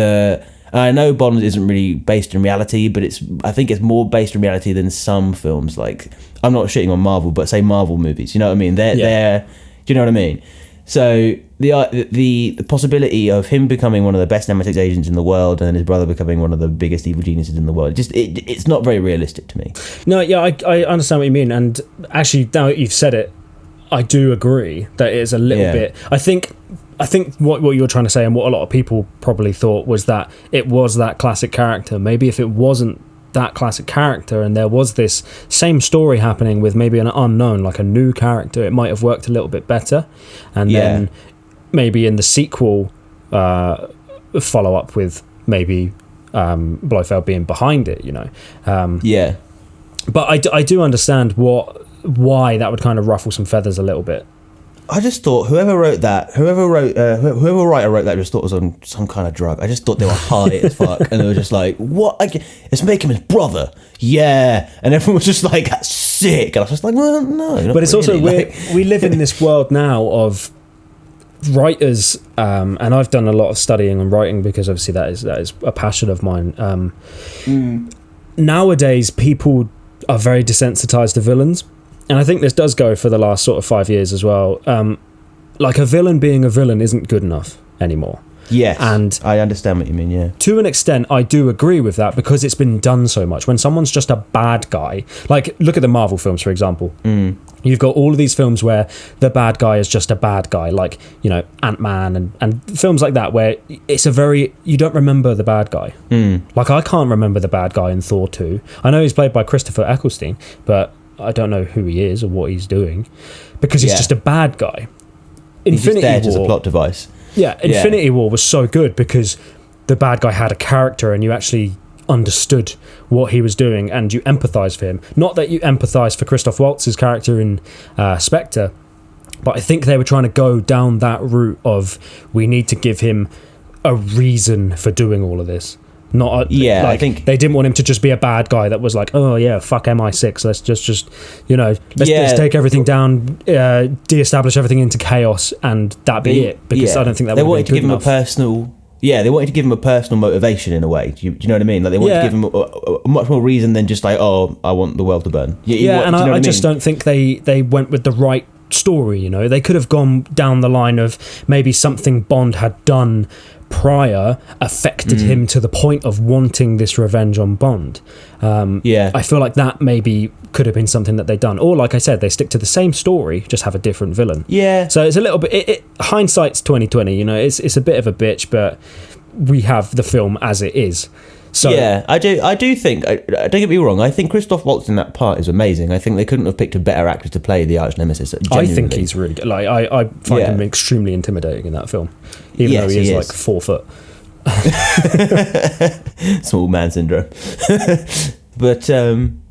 I know Bond isn't really based in reality, but I think it's more based in reality than some films. Like, I'm not shitting on Marvel, but say Marvel movies, you know what I mean? They're do you know what I mean? So the possibility of him becoming one of the best MI6 agents in the world and his brother becoming one of the biggest evil geniuses in the world, it's not very realistic to me. No, yeah, I understand what you mean, and actually now that you've said it, I do agree that it is a little bit. I think what you're trying to say, and what a lot of people probably thought, was that it was that classic character. Maybe if it wasn't that classic character and there was this same story happening with maybe an unknown, like a new character, it might have worked a little bit better. And then maybe in the sequel, follow up with maybe Blofeld being behind it, But I do understand why that would kind of ruffle some feathers a little bit. I just thought whoever writer wrote that just thought was on some kind of drug. I just thought they were high as fuck, and they were just like, "What? Let's make him his brother." Yeah, and everyone was just like, "That's sick." And I was just like, "Well, no." But it's really. Also we live in this world now of writers, and I've done a lot of studying and writing because obviously that is a passion of mine. Nowadays, people are very desensitized to villains. And I think this does go for the last sort of 5 years as well. Like, a villain being a villain isn't good enough anymore. Yes, and I understand what you mean, yeah. To an extent, I do agree with that because it's been done so much. When someone's just a bad guy, like, look at the Marvel films, for example. You've got all of these films where the bad guy is just a bad guy, like, Ant-Man and films like that, where it's you don't remember the bad guy. Like, I can't remember the bad guy in Thor 2. I know he's played by Christopher Eccleston, but I don't know who he is or what he's doing because he's just a bad guy. He's just there as a plot device. Yeah, Infinity War was so good because the bad guy had a character and you actually understood what he was doing and you empathised for him. Not that you empathised for Christoph Waltz's character in Spectre, but I think they were trying to go down that route of we need to give him a reason for doing all of this. I think they didn't want him to just be a bad guy that was like, oh yeah, fuck MI6, let's just let's take everything down, de-establish everything into chaos, and that be it. Because I don't think that they would wanted be good enough. They wanted to give him a personal motivation in a way. Do you know what I mean? Like, they wanted to give him a much more reason than just like, oh, I want the world to burn. I just don't think they went with the right story. They could have gone down the line of maybe something Bond had done prior affected him to the point of wanting this revenge on Bond. I feel like that maybe could have been something that they'd done, or like I said, they stick to the same story, just have a different villain. So it's a little bit hindsight's 2020. It's a bit of a bitch, but we have the film as it is. So yeah, I do think, don't get me wrong, I think Christoph Waltz in that part is amazing. I think they couldn't have picked a better actor to play the arch nemesis. Genuinely. I think he's really good. Like, I find him extremely intimidating in that film, even though he is like 4 foot. Small man syndrome. But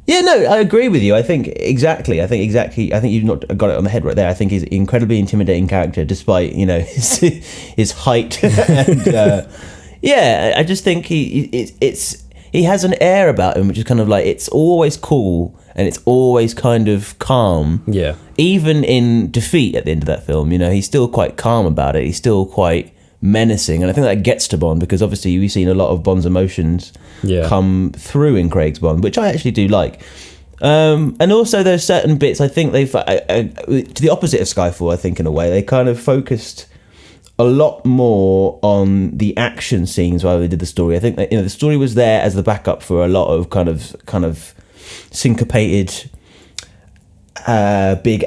yeah, no, I agree with you. I think exactly. I think you've not got it on the head right there. I think he's an incredibly intimidating character, despite his height. And yeah, I just think he has an air about him, which is kind of like, it's always cool and it's always kind of calm. Yeah. Even in defeat at the end of that film, he's still quite calm about it. He's still quite menacing, and I think that gets to Bond, because obviously we've seen a lot of Bond's emotions come through in Craig's Bond, which I actually do like. And also there's certain bits, I think they've to the opposite of Skyfall, I think, in a way they kind of focused a lot more on the action scenes while they did the story. I think that the story was there as the backup for a lot of kind of syncopated big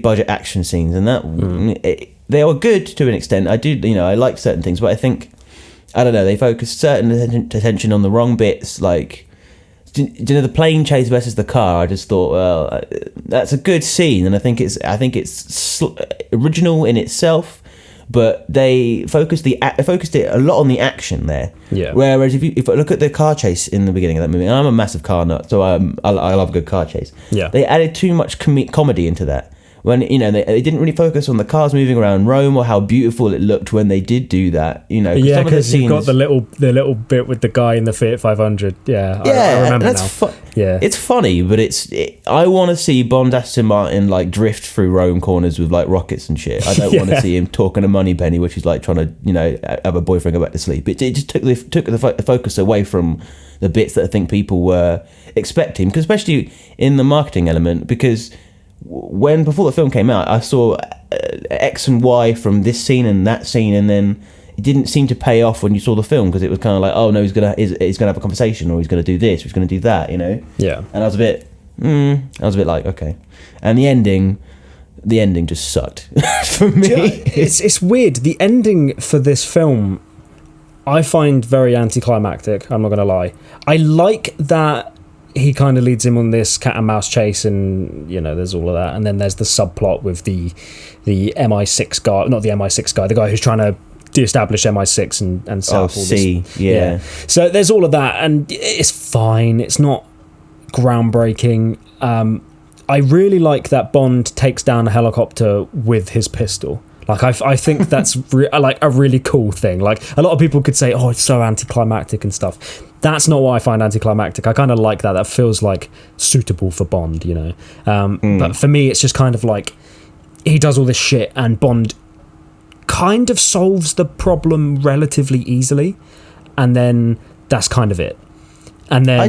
budget action scenes, and that they were good to an extent. I do, I like certain things, but I think, I don't know, they focused certain attention on the wrong bits, like, the plane chase versus the car. I just thought, well, that's a good scene, and I think it's original in itself, but they focused it a lot on the action there. Yeah. Whereas if I look at the car chase in the beginning of that movie, and I'm a massive car nut, so I love a good car chase. Yeah. They added too much comedy into that. When they didn't really focus on the cars moving around Rome or how beautiful it looked when they did do that. Yeah, because you've got the little bit with the guy in the Fiat 500. Yeah, I remember that's now. Yeah, it's funny, but I want to see Bond Aston Martin like drift through Rome corners with like rockets and shit. I don't want to see him talking to Moneypenny, which is like trying to have a boyfriend go back to sleep. It just took the focus away from the bits that I think people were expecting, because especially in the marketing element, because before the film came out, I saw X and Y from this scene and that scene, and then it didn't seem to pay off when you saw the film, because it was kind of like, oh no, he's gonna have a conversation, or he's gonna do this, or he's gonna do that, Yeah. And I was a bit like, okay. And the ending just sucked for me. It's weird. The ending for this film, I find very anticlimactic. I'm not gonna lie. I like that he kind of leads him on this cat and mouse chase, and there's all of that, and then there's the subplot with the MI6 guy, not the MI6 guy, the guy who's trying to de-establish MI6 and set up all this. Yeah. So there's all of that, and it's fine. It's not groundbreaking. I really like that Bond takes down a helicopter with his pistol. Like, I think that's like a really cool thing. Like, a lot of people could say, oh, it's so anticlimactic and stuff. That's not what I find anticlimactic. I kind of like that. That feels like suitable for Bond, But for me, it's just kind of like he does all this shit and Bond kind of solves the problem relatively easily, and then that's kind of it. And then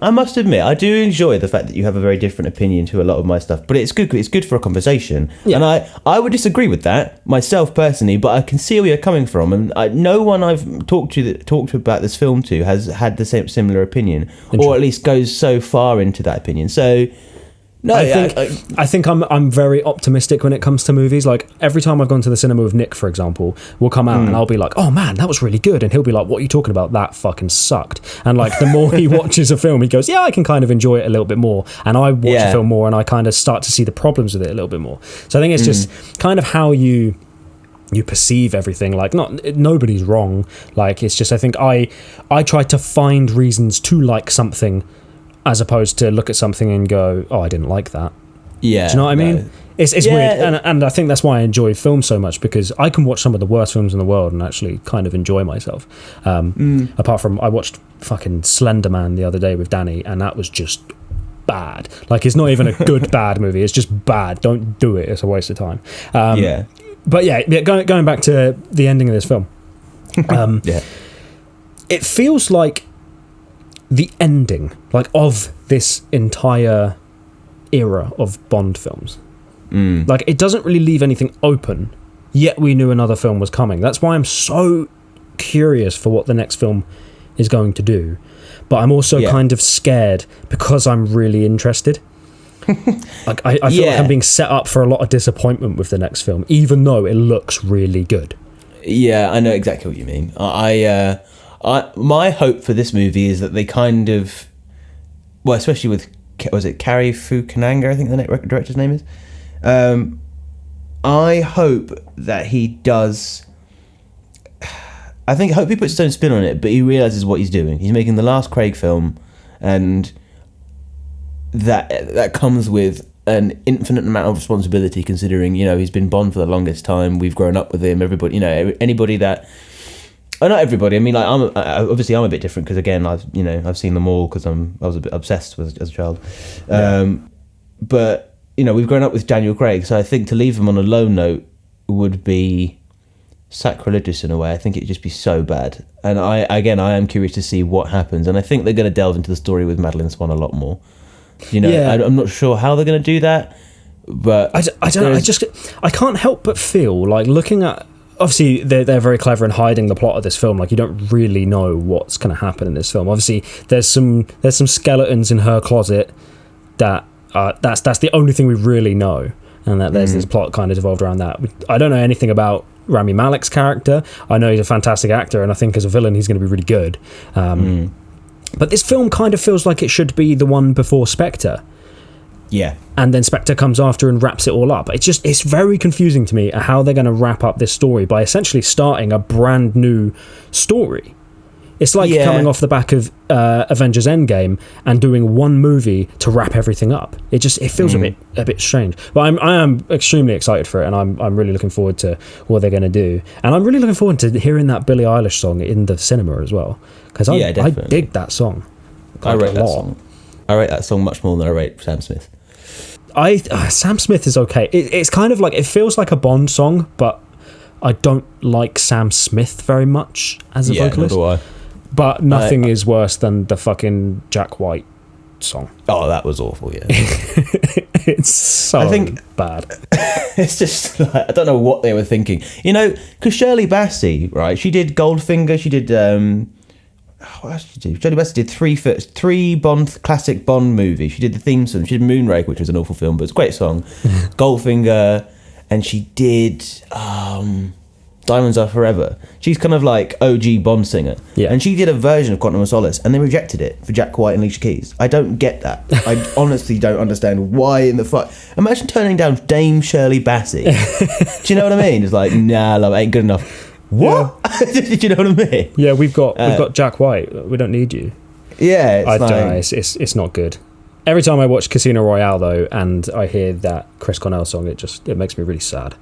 I must admit, I do enjoy the fact that you have a very different opinion to a lot of my stuff, but it's good for a conversation. Yeah. And I would disagree with that myself personally, but I can see where you're coming from, and no one I've talked to about this film to has had the same similar opinion, or at least goes so far into that opinion. So no, I think I'm very optimistic when it comes to movies. Like, every time I've gone to the cinema with Nick, for example, we'll come out and I'll be like, oh man, that was really good, and he'll be like, what are you talking about? That fucking sucked. And like, the more he watches a film, he goes, yeah, I can kind of enjoy it a little bit more, and I watch a film more and I kind of start to see the problems with it a little bit more. So I think it's just kind of how you perceive everything. Like, nobody's wrong. Like, it's just, I think I try to find reasons to like something, as opposed to look at something and go, oh, I didn't like that. Yeah. Do you know what I mean? It's weird. And I think that's why I enjoy film so much, because I can watch some of the worst films in the world and actually kind of enjoy myself. Apart from, I watched fucking Slender Man the other day with Danny, and that was just bad. Like, it's not even a good bad movie. It's just bad. Don't do it. It's a waste of time. But yeah, going back to the ending of this film. It feels like the ending, like, of this entire era of Bond films. Like, it doesn't really leave anything open, yet we knew another film was coming. That's why I'm so curious for what the next film is going to do. But I'm also kind of scared, because I'm really interested. Like, I feel like I'm being set up for a lot of disappointment with the next film, even though it looks really good. Yeah, I know exactly what you mean. My hope for this movie is that they kind of, well, especially with, was it Cary Fukunaga, I think the director's name is. I hope that he does. I hope he puts his own spin on it, but he realizes what he's doing. He's making the last Craig film, and that comes with an infinite amount of responsibility, considering, you know, he's been Bond for the longest time. We've grown up with him. Everybody, you know, anybody that, not everybody. I mean, like, I'm a bit different because, again, I've seen them all because I was a bit obsessed with as a child. But you know, we've grown up with Daniel Craig, so I think to leave him on a low note would be sacrilegious in a way. I think it'd just be so bad. And I am curious to see what happens, and I think they're going to delve into the story with Madeline Swan a lot more. You know, yeah. I'm not sure how they're going to do that, but I don't know. I can't help but feel like, looking at, obviously they're very clever in hiding the plot of this film. Like, you don't really know what's going to happen in this film. Obviously, there's some skeletons in her closet that that's the only thing we really know, and that there's this plot kind of evolved around that. I don't know anything about Rami Malek's character. I know he's a fantastic actor, and I think as a villain he's going to be really good. But this film kind of feels like it should be the one before Spectre. Yeah. And then Spectre comes after and wraps it all up. It's very confusing to me how they're going to wrap up this story by essentially starting a brand new story. It's like coming off the back of Avengers Endgame and doing one movie to wrap everything up. It feels a bit strange. But I am extremely excited for it, and I'm really looking forward to what they're going to do. And I'm really looking forward to hearing that Billie Eilish song in the cinema as well, because I dig that song. I rate that song. I rate that song much more than I rate Sam Smith. Sam Smith is okay. It's kind of like, it feels like a Bond song, but I don't like Sam Smith very much as a vocalist. Nor do I. But nothing is worse than the fucking Jack White song. Oh, that was awful, yeah. It's so bad. It's just like, I don't know what they were thinking. You know, because Shirley Bassey, right, she did Goldfinger, she did... what else did she do? Shirley Bassey did three classic Bond movies. She did the theme song. She did Moonraker, which was an awful film, but it's a great song. Goldfinger, and she did... Diamonds Are Forever. She's kind of like OG Bond singer. Yeah. And she did a version of Quantum of Solace, and they rejected it for Jack White and Alicia Keys. I don't get that. I honestly don't understand why in the fuck. Imagine turning down Dame Shirley Bassey. Do you know what I mean? It's like, nah, love, ain't good enough. What? Yeah. Do you know what I mean? Yeah, we've got Jack White. We don't need you. Yeah, I don't know. It's not good. Every time I watch Casino Royale, though, and I hear that Chris Cornell song, it makes me really sad.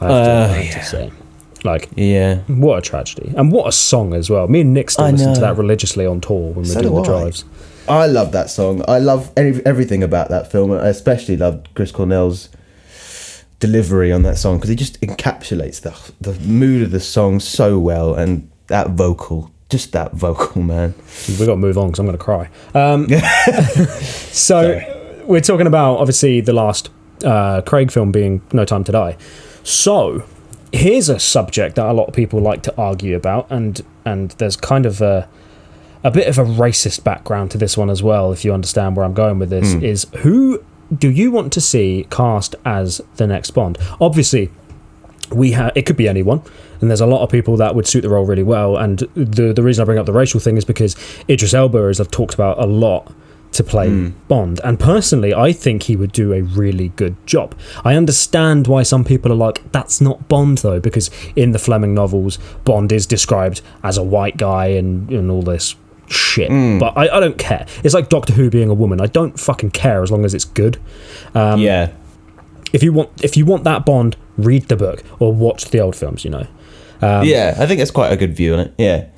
I have to say. Like, what a tragedy. And what a song as well. Me and Nick still listen to that religiously on tour when we're doing the drives. I love that song. I love everything about that film. I especially loved Chris Cornell's delivery on that song, because he just encapsulates the mood of the song so well. And that vocal, man. We've got to move on because I'm going to cry. So we're talking about, obviously, the last Craig film being No Time to Die. So... here's a subject that a lot of people like to argue about, and there's kind of a bit of a racist background to this one as well, if you understand where I'm going with this, is who do you want to see cast as the next Bond? Obviously, it could be anyone, and there's a lot of people that would suit the role really well, and the reason I bring up the racial thing is because Idris Elba, as I've talked about a lot, to play Bond, and personally I think he would do a really good job. I understand why some people are like, that's not Bond though, because in the Fleming novels Bond is described as a white guy and all this shit, but I don't care. It's like Doctor Who being a woman. I don't fucking care as long as it's good. If you want that Bond, read the book or watch the old films, you know. I think that's quite a good view on it. Yeah,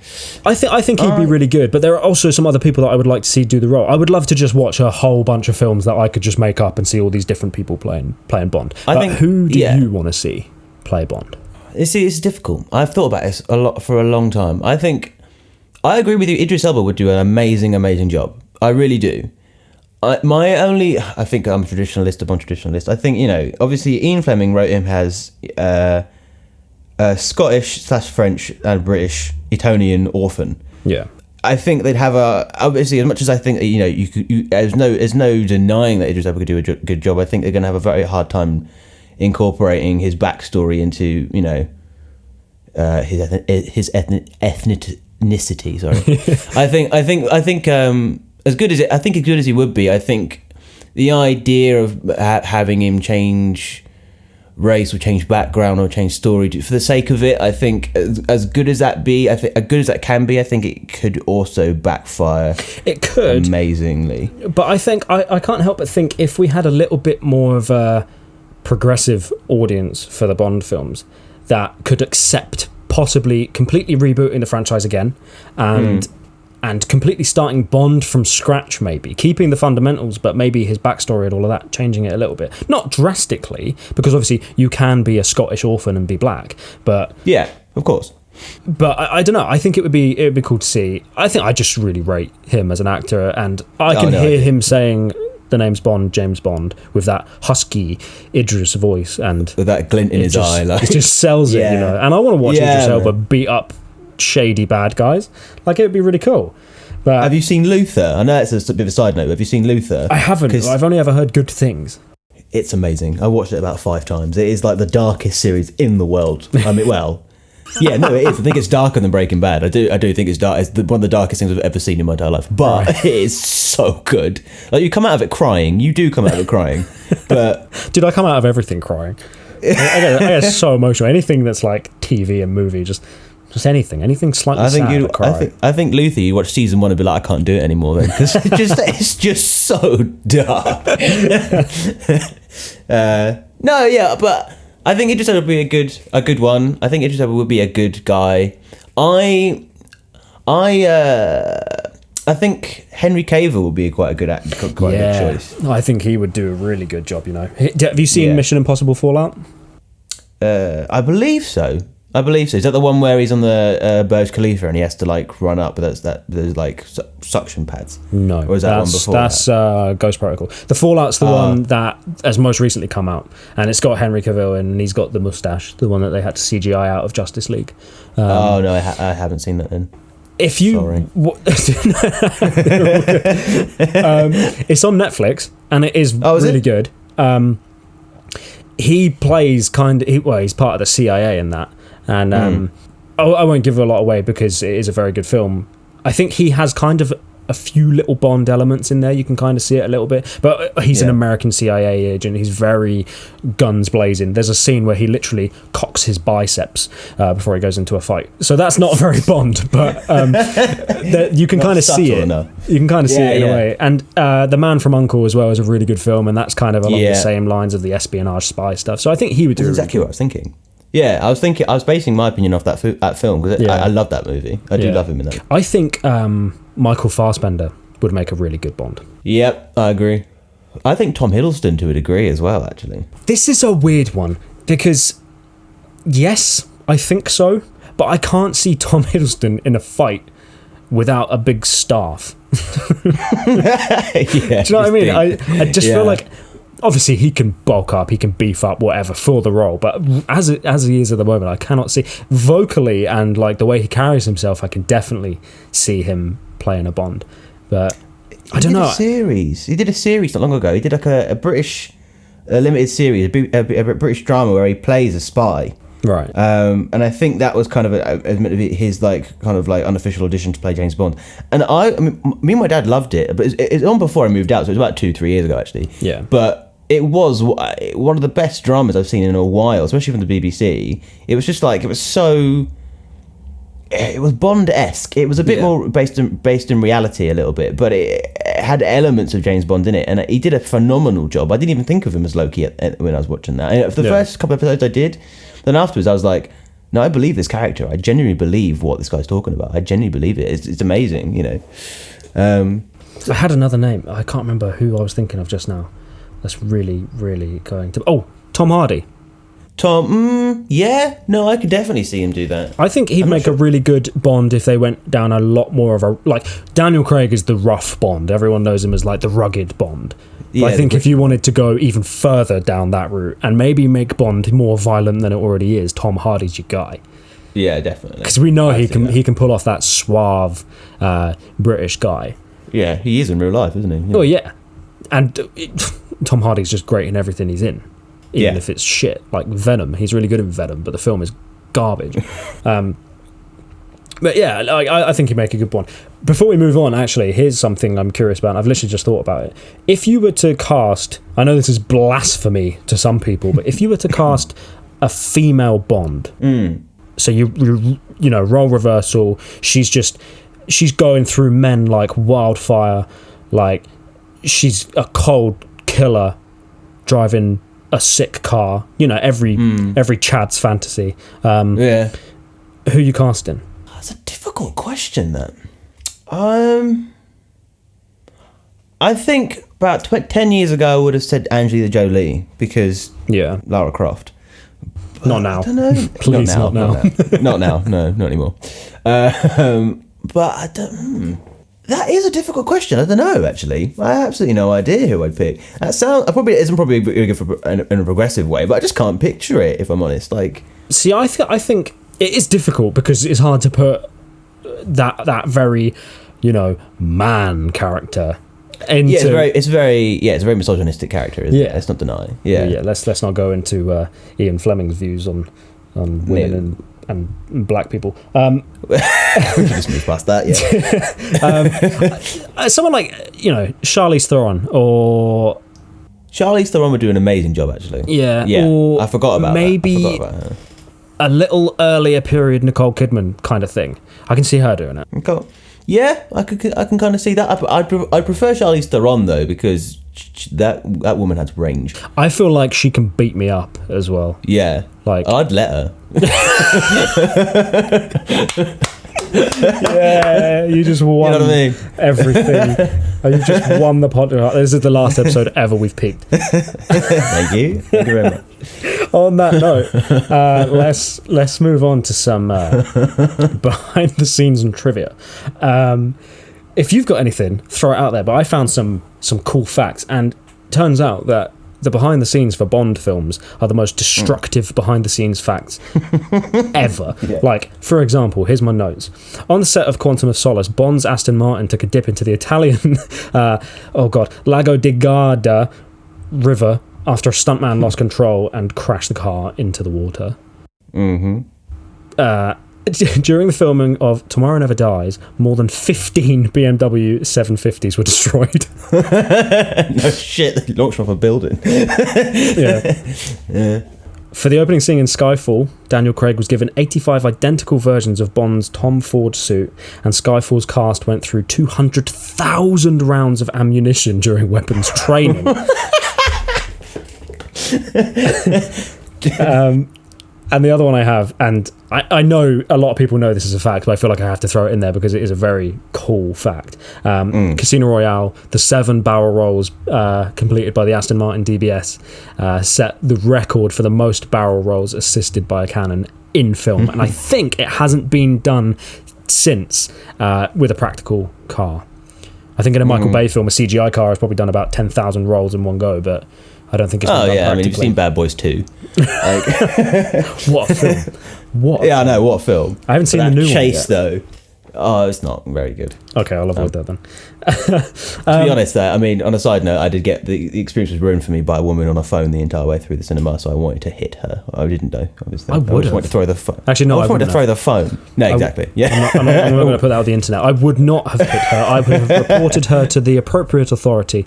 I think he'd be really good, but there are also some other people that I would like to see do the role. I would love to just watch a whole bunch of films that I could just make up and see all these different people playing Bond. Who do you want to see play Bond? It's difficult. I've thought about this a lot for a long time. I agree with you. Idris Elba would do an amazing job. I really do. I think I'm a traditionalist upon traditionalist. I think, you know, obviously Ian Fleming wrote him as Scottish/French and British Etonian orphan. Yeah, I think they'd have obviously, as much as I think that, you know, there's no denying that Idris Elba could do a good job. I think they're going to have a very hard time incorporating his backstory into, you know, his ethnicity. Sorry, I think as good as he would be, I think the idea of having him change race or change background or change story for the sake of it, I think as good as that can be, I think it could also backfire. It could amazingly, but I think I can't help but think if we had a little bit more of a progressive audience for the Bond films that could accept possibly completely rebooting the franchise again and completely starting Bond from scratch, maybe keeping the fundamentals, but maybe his backstory and all of that, changing it a little bit, not drastically, because obviously you can be a Scottish orphan and be black, but yeah, of course. But I don't know. I think it would be cool to see. I think I just really rate him as an actor, and I can hear him saying the name's Bond, James Bond, with that husky Idris voice and with that glint in his eye, like it just sells it, you know. And I want to watch Idris Elba beat up shady bad guys. Like, it would be really cool. But have you seen Luther? I know it's a bit of a side note, but have you seen Luther? I haven't. I've only ever heard good things. It's amazing. I watched it about 5 times. It is like the darkest series in the world. I mean, well, yeah, no, it is. I think it's darker than Breaking Bad. I do think it's dark. It's one of the darkest things I've ever seen in my entire life. But it is so good. Like, you come out of it crying. You do come out of it crying. But dude, I come out of everything crying. I get so emotional. Anything that's like TV and movie, just anything slightly sad. I think Luther, you watch season 1 and be like, I can't do it anymore then, because it's just so dark. No, yeah, but I think Idris Elba would be a good one. I think Idris Elba would be a good guy. I think Henry Cavill would be quite a good choice. I think he would do a really good job, you know. Have you seen Mission Impossible Fallout? I believe so. Is that the one where he's on the Burj Khalifa and he has to like run up, but there's like suction pads? No, or is that one before? That's Ghost Protocol. The Fallout's the one that has most recently come out, and it's got Henry Cavill and he's got the mustache, the one that they had to CGI out of Justice League. Oh no, I haven't seen that then. If you, it's on Netflix and it is really good. He plays he's part of the CIA in that. And I won't give a lot away because it is a very good film. I think he has kind of a few little Bond elements in there. You can kind of see it a little bit. But he's an American CIA agent. He's very guns blazing. There's a scene where he literally cocks his biceps before he goes into a fight. So that's not very Bond, but you can kind of see it. You can kind of see it in a way. And The Man from U.N.C.L.E. as well is a really good film, and that's kind of along the same lines of the espionage spy stuff. So I think he would do That's exactly what I was thinking. Yeah, I was basing my opinion off that film because I love that movie. I do love him in that. I think Michael Fassbender would make a really good Bond. Yep, I agree. I think Tom Hiddleston to a degree as well, actually. This is a weird one because, yes, I think so, but I can't see Tom Hiddleston in a fight without a big staff. Do you know what I mean? I just feel like, obviously he can bulk up, he can beef up, whatever, for the role, but as he is at the moment, I cannot see vocally, and like the way he carries himself, I can definitely see him playing a Bond. But I don't know. He did a series not long ago. He did like a British limited series, a British drama where he plays a spy. Right. And I think that was kind of meant to be his like kind of like unofficial audition to play James Bond. And I mean, me and my dad loved it, but it's on before I moved out, so it was about 2-3 years ago actually. Yeah. But it was one of the best dramas I've seen in a while, especially from the BBC. It was just like, it was Bond-esque. It was a bit more based in reality a little bit, but it had elements of James Bond in it, and he did a phenomenal job. I didn't even think of him as Loki when I was watching that. And for the first couple of episodes I did, then afterwards I was like, no, I believe this character. I genuinely believe what this guy's talking about. I genuinely believe it. It's amazing, you know. I had another name. I can't remember who I was thinking of just now. That's really, really going to... Oh, Tom Hardy. No, I could definitely see him do that. I think he'd make a really good Bond if they went down a lot more of a... Like, Daniel Craig is the rough Bond. Everyone knows him as, like, the rugged Bond. Yeah, I think if you wanted to go even further down that route and maybe make Bond more violent than it already is, Tom Hardy's your guy. Yeah, definitely. Because we know he can pull off that suave British guy. Yeah, he is in real life, isn't he? Yeah. Oh, yeah. And... Tom Hardy's just great in everything he's in, even if it's shit. Like Venom, he's really good in Venom, but the film is garbage. But yeah, I think you make a good one. Before we move on, actually, here's something I'm curious about. I've literally just thought about it. If you were to cast, I know this is blasphemy to some people, but if you were to cast a female Bond, so you know, role reversal, she's going through men like wildfire, like she's a cold killer driving a sick car, you know, every Chad's fantasy. Yeah. Who you casting? That's a difficult question, that. I think about 10 years ago I would have said Angelina Jolie, because Lara Croft. Not now. I don't know. Please, not now. Not now. No, not anymore. But I don't. That is a difficult question. I don't know. Actually, I have absolutely no idea who I'd pick. That sounds probably isn't probably really good for in a progressive way, but I just can't picture it. If I'm honest, like, see, I think it is difficult because it's hard to put that very, you know, man character into. Yeah, it's a very misogynistic character, isn't it? Let's not deny. Yeah. Let's not go into Ian Fleming's views on women and black people. We can just move past that. Yeah. Someone like, you know, Charlize Theron or. Charlize Theron would do an amazing job, actually. Yeah. Or I forgot about maybe her. A little earlier period Nicole Kidman kind of thing. I can see her doing it. Okay. Yeah, I can kind of see that. I prefer Charlize Theron though, because that woman has range. I feel like she can beat me up as well. Yeah, like I'd let her. Yeah, you just won. You know what I mean? Everything. You just won the podcast. This is the last episode ever we've peaked. Thank you very much. On that note, let's move on to some behind the scenes and trivia. If you've got anything, throw it out there. But I found some cool facts, and turns out that the behind the scenes for Bond films are the most destructive behind the scenes facts ever. Yeah. Like, for example, here's my notes. On the set of Quantum of Solace, Bond's Aston Martin took a dip into the Italian Lago di Garda river after a stuntman lost control and crashed the car into the water. During the filming of Tomorrow Never Dies, more than 15 BMW 750s were destroyed. No shit, they launched off a building. Yeah. For the opening scene in Skyfall, Daniel Craig was given 85 identical versions of Bond's Tom Ford suit, and Skyfall's cast went through 200,000 rounds of ammunition during weapons training. And the other one I have, and I know a lot of people know this is a fact, but I feel like I have to throw it in there because it is a very cool fact. Casino Royale, the 7 barrel rolls completed by the Aston Martin DBS set the record for the most barrel rolls assisted by a cannon in film. And I think it hasn't been done since with a practical car. I think in a Michael Bay film, a CGI car has probably done about 10,000 rolls in one go, but I don't think it's been done I mean, you've seen Bad Boys 2. Like, what a film. I know, what a film. I haven't seen the new chase, one yet. though. Oh, it's not very good. Okay, I'll avoid that then. To be honest, I mean, on a side note, I did get the experience was ruined for me by a woman on a phone the entire way through the cinema, so I wanted to hit her. I didn't though. Obviously, I would have wanted to throw the phone. Actually, no, I wanted to throw the phone. No, exactly. Yeah, I'm not going to put that on the internet. I would not have hit her. I would have reported her to the appropriate authority.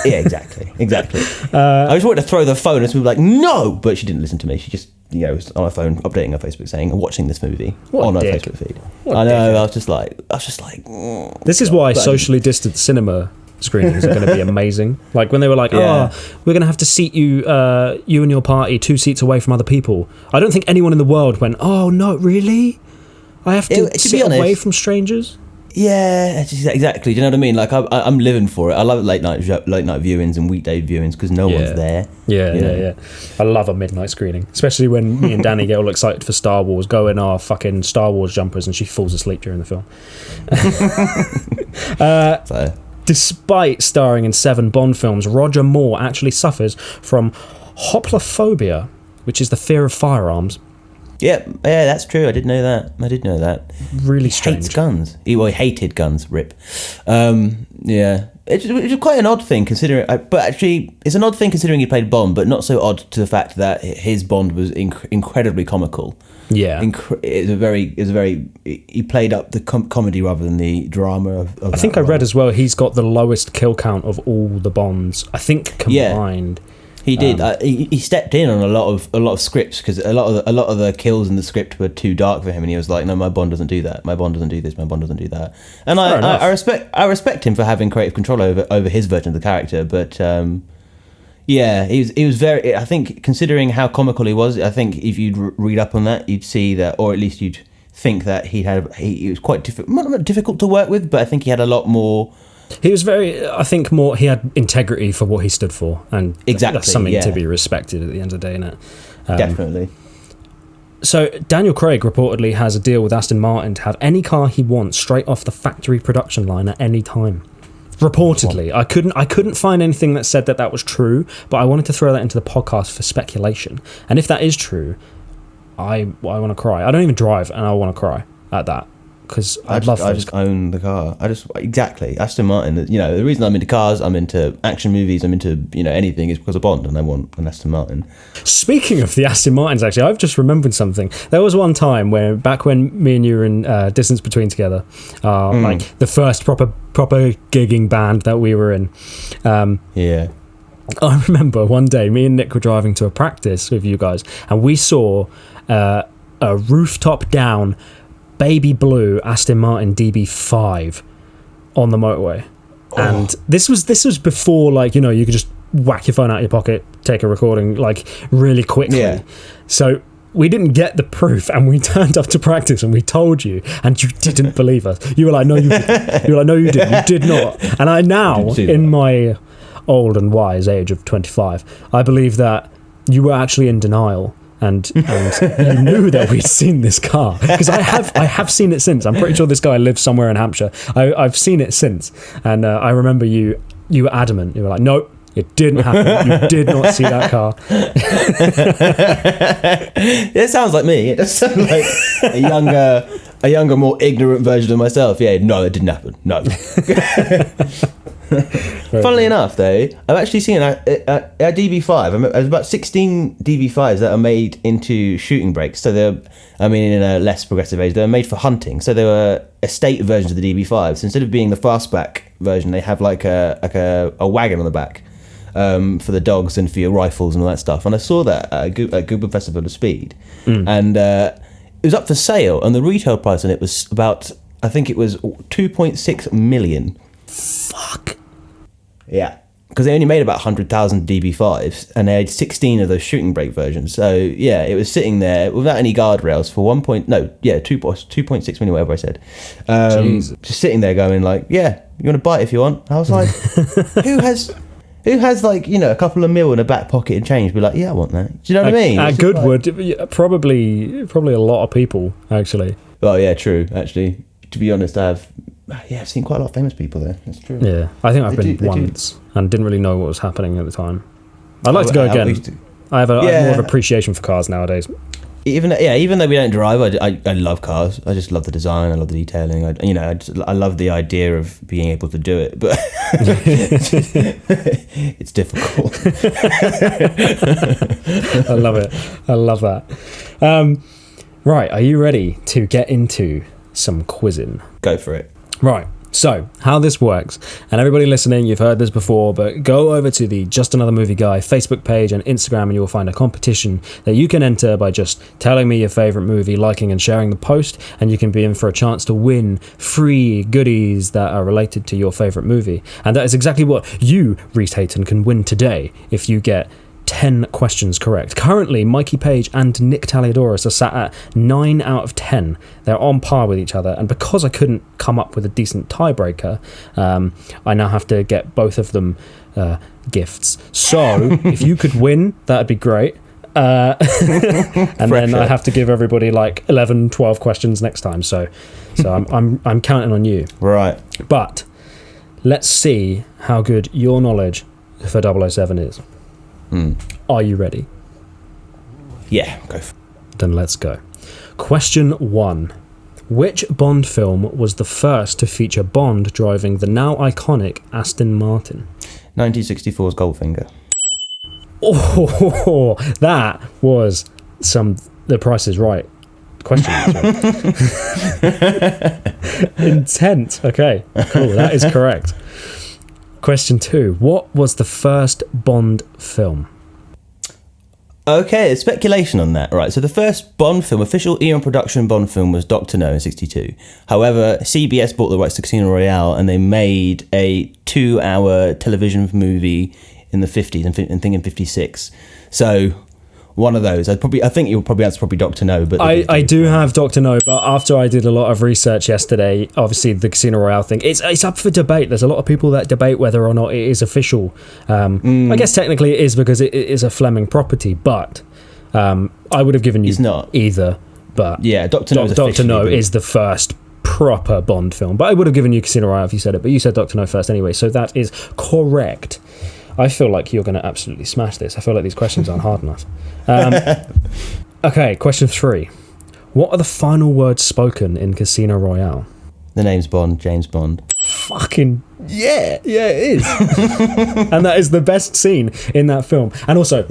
Yeah, exactly. I just wanted to throw the phone, and she was like, "No," but she didn't listen to me. She just, was on her phone, updating her Facebook, saying, "I'm watching this movie on her Facebook feed." I know. I was just like. This is why socially distanced cinema screenings are going to be amazing. Like when they were like, we're going to have to seat you and your party 2 seats away from other people. I don't think anyone in the world went, oh no, really? I have to sit away from strangers? Yeah, exactly. Do you know what I mean? Like I'm living for it. I love late night viewings and weekday viewings because no one's there. Yeah. I love a midnight screening, especially when me and Danny get all excited for Star Wars, go in our fucking Star Wars jumpers, and she falls asleep during the film. Despite starring in 7 Bond films, Roger Moore actually suffers from hoplophobia, which is the fear of firearms. Yeah, that's true. I did know that. Really strange. He hates guns. He hated guns. Rip. Yeah. It's quite an odd thing considering, but actually, it's an odd thing considering he played Bond, but not so odd to the fact that his Bond was incredibly comical. Yeah, he played up the comedy rather than the drama of I think I read as well. He's got the lowest kill count of all the Bonds. I think combined. Yeah. He did. He stepped in on a lot of scripts because a lot of the kills in the script were too dark for him, and he was like, "No, my Bond doesn't do that. My Bond doesn't do this. My Bond doesn't do that." And I respect him for having creative control over his version of the character. But yeah, he was very. I think considering how comical he was, I think if you'd read up on that, you'd see that, or at least you'd think that he was quite difficult to work with. But I think he had a lot more. He was I think he had integrity for what he stood for, and exactly, that's something to be respected at the end of the day, isn't it? Definitely. So Daniel Craig reportedly has a deal with Aston Martin to have any car he wants straight off the factory production line at any time. Reportedly, I couldn't find anything that said that was true, but I wanted to throw that into the podcast for speculation. And if that is true, I want to cry. I don't even drive, and I want to cry at that. Because I just own the car. Exactly Aston Martin. You know, the reason I'm into cars, I'm into action movies, I'm into anything is because of Bond, and I want an Aston Martin. Speaking of the Aston Martins, actually, I've just remembered something. There was one time back when me and you were in Distance Between together, like the first proper gigging band that we were in. Yeah. I remember one day me and Nick were driving to a practice with you guys, and we saw a rooftop down baby blue Aston Martin DB5 on the motorway. And this was before, like, you could just whack your phone out of your pocket, take a recording like really quickly. Yeah. So we didn't get the proof, and we turned up to practice and we told you, and you didn't believe us. You were like, no, you didn't. You were like, no, you didn't. You did not. And I now, in my old and wise age of 25, I believe that you were actually in denial. And you knew that we'd seen this car, because I have seen it since. I'm pretty sure this guy lives somewhere in Hampshire. I've seen it since, and I remember you were adamant. You were like, nope, it didn't happen. You did not see that car. It sounds like me. It does sound like a younger, more ignorant version of myself. Yeah, no, it didn't happen. No. Funnily enough, though, I've actually seen a DB5. There's about 16 DB5s that are made into shooting brakes. So they're, in a less progressive age, they're made for hunting. So they were estate versions of the DB5s. So instead of being the fastback version, they have like a wagon on the back for the dogs and for your rifles and all that stuff. And I saw that at Goodwood Festival of Speed, and it was up for sale, and the retail price on it was about, I think it was 2.6 million. Fuck. Yeah, because they only made about 100,000 DB5s, and they had 16 of those shooting brake versions. So yeah, it was sitting there without any guardrails for 2.6 million, whatever I said. Just sitting there going like, yeah, you want to buy it if you want. I was like, who has like, a couple of mil in a back pocket and change? Be like, yeah, I want that. Do you know what I mean? At Goodwood, like, probably a lot of people actually. Oh yeah, true. Actually, to be honest, I've seen quite a lot of famous people there. That's true. Yeah, I think I've been once and didn't really know what was happening at the time. I'd like to go again. I have more of appreciation for cars nowadays. Even though we don't drive, I love cars. I just love the design. I love the detailing. I love the idea of being able to do it, but it's difficult. I love it. I love that. Right, are you ready to get into some quizzing? Go for it. Right, so how this works, and everybody listening, you've heard this before, but go over to the Just Another Movie Guy Facebook page and Instagram, and you'll find a competition that you can enter by just telling me your favourite movie, liking and sharing the post, and you can be in for a chance to win free goodies that are related to your favourite movie. And that is exactly what you, Reece Hayton, can win today if you get 10 questions correct. Currently, Mikey Page and Nick Taliadoris are sat at 9 out of 10. They're on par with each other, and because I couldn't come up with a decent tiebreaker, I now have to get both of them gifts. So, if you could win, that'd be great. And then I have to give everybody like 11, 12 questions next time. So I'm counting on you. Right. But let's see how good your knowledge for 007 is. Are you ready? Yeah, go for it. Then let's go. Question 1. Which Bond film was the first to feature Bond driving the now iconic Aston Martin? 1964's Goldfinger. Oh, that was The Price is Right question. Intense. Okay, cool. That is correct. Question 2. What was the first Bond film? Okay, there's speculation on that. Right, so the first Bond film, official Eon production Bond film, was Dr. No in 1962. However, CBS bought the rights to Casino Royale and they made a 2-hour television movie in the 50s and think in 56. So one of those. I think you'll probably answer Dr. No, but I do have Dr. No, but after I did a lot of research yesterday, obviously the Casino Royale thing, it's up for debate. There's a lot of people that debate whether or not it is official. I guess technically it is because it is a Fleming property, but I would have given you either. But yeah, Dr. No is the first proper Bond film. But I would have given you Casino Royale if you said it, but you said Dr. No first anyway, so that is correct. I feel like you're going to absolutely smash this. I feel like these questions aren't hard enough. Okay, question 3. What are the final words spoken in Casino Royale? The name's Bond, James Bond. Fucking yeah, it is. And that is the best scene in that film. And also,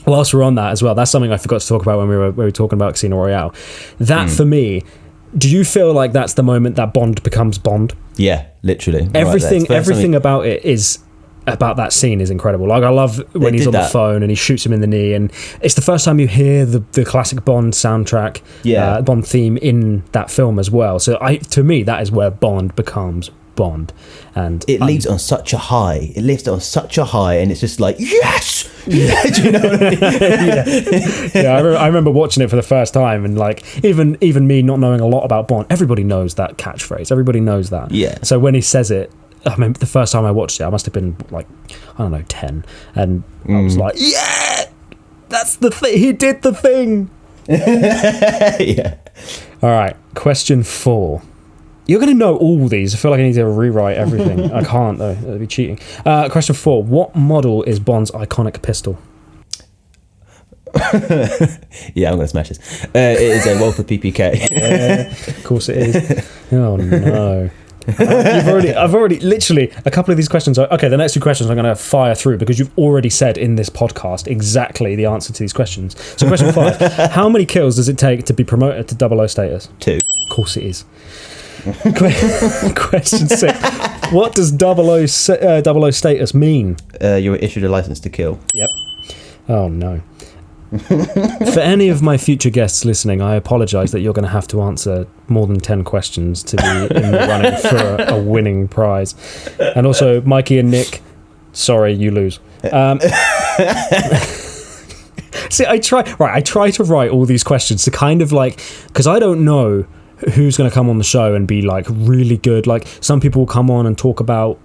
whilst we're on that as well, that's something I forgot to talk about when we were talking about Casino Royale. That for me, do you feel like that's the moment that Bond becomes Bond? Yeah, literally. Everything about it is... about that scene is incredible. Like, I love when he's on the phone and he shoots him in the knee, and it's the first time you hear the classic Bond soundtrack, Bond theme in that film as well. So to me, that is where Bond becomes Bond, and it leaves on such a high. It lifts on such a high, and it's just like yes. Do you know what I mean? I remember watching it for the first time, and like even me not knowing a lot about Bond, everybody knows that catchphrase. Everybody knows that. Yeah. So when he says it. I mean, the first time I watched it, I must have been like, I don't know, 10. And I was like, yeah, that's the thing. He did the thing. Yeah. All right. Question 4. You're going to know all these. I feel like I need to rewrite everything. I can't, though. That'd be cheating. Question 4. What model is Bond's iconic pistol? Yeah, I'm going to smash this. It is a Walther PPK. Yeah, of course it is. Oh, no. I've already literally a couple of these questions the next 2 questions I'm going to fire through because you've already said in this podcast exactly the answer to these questions. So question 5, how many kills does it take to be promoted to 00 status? 2. Of course it is. Question 6, what does 00 status mean? You were issued a license to kill. Yep. Oh no. For any of my future guests listening, I apologise that you're going to have to answer more than 10 questions to be in the running for a winning prize. And also, Mikey and Nick, sorry, you lose. See, I try to write all these questions to kind of like, because I don't know who's going to come on the show and be like really good. Like some people will come on and talk about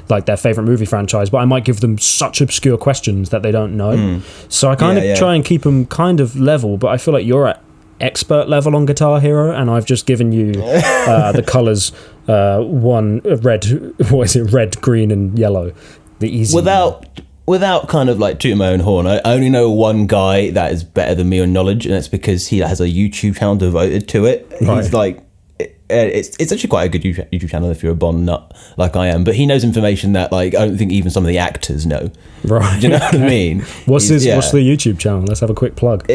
like their favorite movie franchise, but I might give them such obscure questions that they don't know. So I kind of try and keep them kind of level, but I feel like you're at expert level on Guitar Hero, and I've just given you the colors red, green and yellow, the easy without kind of like tooting my own horn. I only know one guy that is better than me on knowledge, and it's because he has a YouTube channel devoted to it. Right. He's like, it's actually quite a good YouTube channel if you're a Bond nut like I am. But he knows information that like I don't think even some of the actors know. Right. Do you know what I mean? What's the YouTube channel? Let's have a quick plug.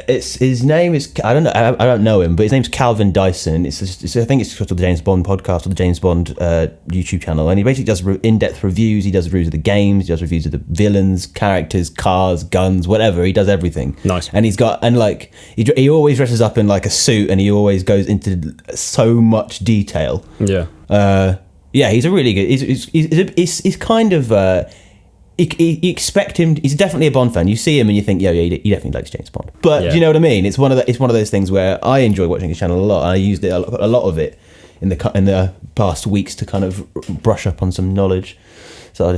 It's his name is I don't know him, but his name's Calvin Dyson. I think it's called the James Bond podcast or the James Bond YouTube channel, and he basically does in-depth reviews. He does reviews of the games, he does reviews of the villains, characters, cars, guns, whatever. He does everything. Nice. And he always dresses up in like a suit, and he always goes into so much detail. Yeah. He's a really good. He's kind of. You expect him. He's definitely a Bond fan. You see him and you think, he definitely likes James Bond. But do you know what I mean? It's one of those things where I enjoy watching his channel a lot. And I used it a lot of it in the past weeks to kind of brush up on some knowledge. So I'll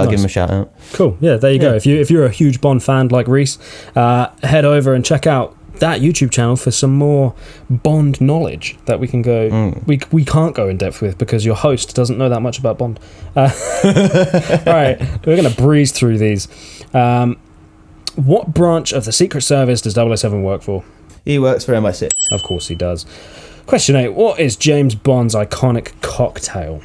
give him a shout out. Cool. Yeah, there you go. If you're a huge Bond fan like Reece, head over and check out that YouTube channel for some more Bond knowledge that we can go we can't go in depth with because your host doesn't know that much about Bond. All right, we're going to breeze through these. What branch of the Secret Service does 007 work for? He works for MI6. Of course he does. Question 8. What is James Bond's iconic cocktail?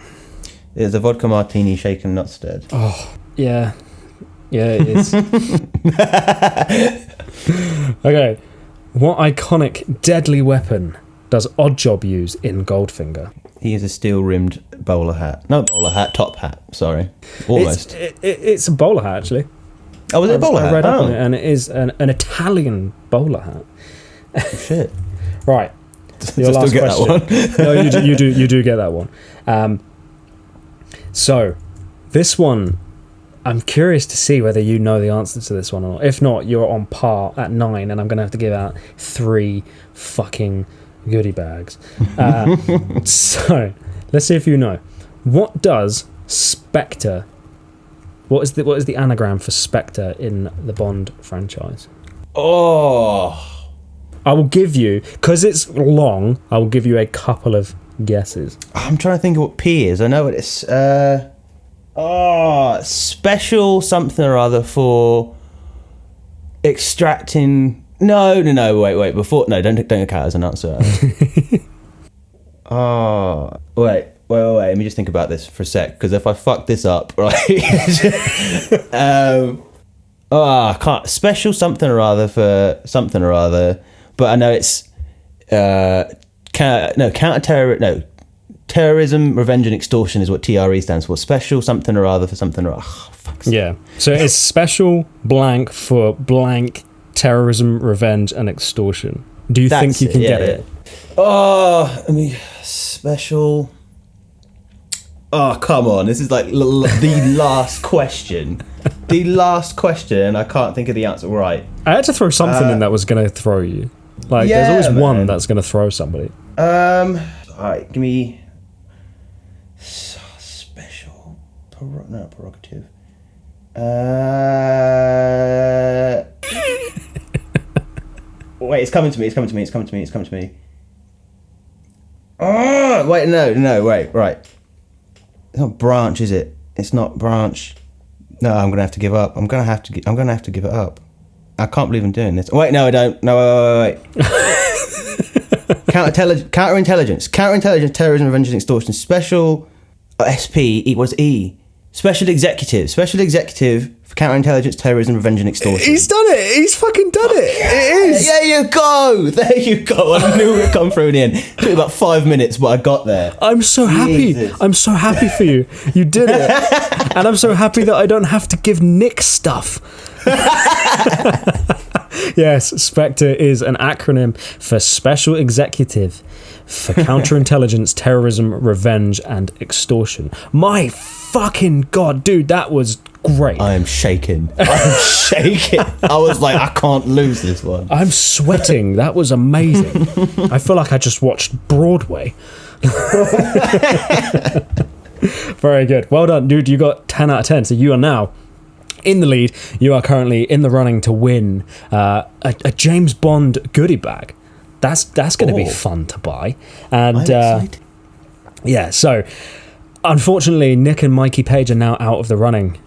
It's a vodka martini shaken, not stirred. Oh, yeah. Yeah, it is. Okay. What iconic deadly weapon does Oddjob use in Goldfinger? He has a steel-rimmed bowler hat. No, bowler hat, top hat. Sorry. Almost. It's a bowler hat, actually. Oh, was it a bowler hat? I read up on it, and it is an Italian bowler hat. Oh, shit. Right. Your last question. That one? No, you do get that one. So, this one, I'm curious to see whether you know the answer to this one or not. If not, you're on par at 9, and I'm going to have to give out 3 fucking goodie bags. So, let's see if you know. What does Spectre... What is the anagram for Spectre in the Bond franchise? Oh... I will give you, because it's long, I will give you a couple of guesses. I'm trying to think of what P is. I know what it's... special something or other for extracting... No, wait. Before... No, don't count as an answer. Wait. Let me just think about this for a sec, because if I fuck this up, right... I can't... Special something or other for something or other... But I know it's terrorism, revenge and extortion is what TRE stands for. Special something or other for something or other. Oh, fuck's sake. Yeah. So it's special blank for blank terrorism, revenge and extortion. Do you think you can get it? Oh, I mean, special... Oh, come on. This is like the last question. The last question, and I can't think of the answer right. I had to throw something in that was going to throw you. Like, there's always one that's going to throw somebody. Alright, give me... Special... prerogative. Wait, it's coming to me. Oh, wait, no, wait, right. It's not branch, is it? It's not branch. No, I'm gonna have to give up. I'm gonna have to give it up. I can't believe I'm doing this. Wait, no, I don't. No, wait. Counterintelligence, terrorism, revenge and extortion. Special SP equals E. Special executive for counterintelligence, terrorism, revenge and extortion. He's done it. He's fucking done it. It is. There you go. I knew it would come through in the end. It took about 5 minutes, but I got there. I'm so happy. I'm so happy for you. You did it. And I'm so happy that I don't have to give Nick stuff. Yes, Spectre is an acronym for Special Executive for Counterintelligence, Terrorism, Revenge and Extortion. My fucking God, dude, that was great. I am shaking. I was like, I can't lose this one. I'm sweating. That was amazing. I feel like I just watched Broadway. Very good. Well done, dude. You got 10 out of 10. So you are now in the lead. You are currently in the running to win a James Bond goodie bag. That's going to be fun to buy. And I'm excited. Yeah, so unfortunately, Nick and Mikey Page are now out of the running.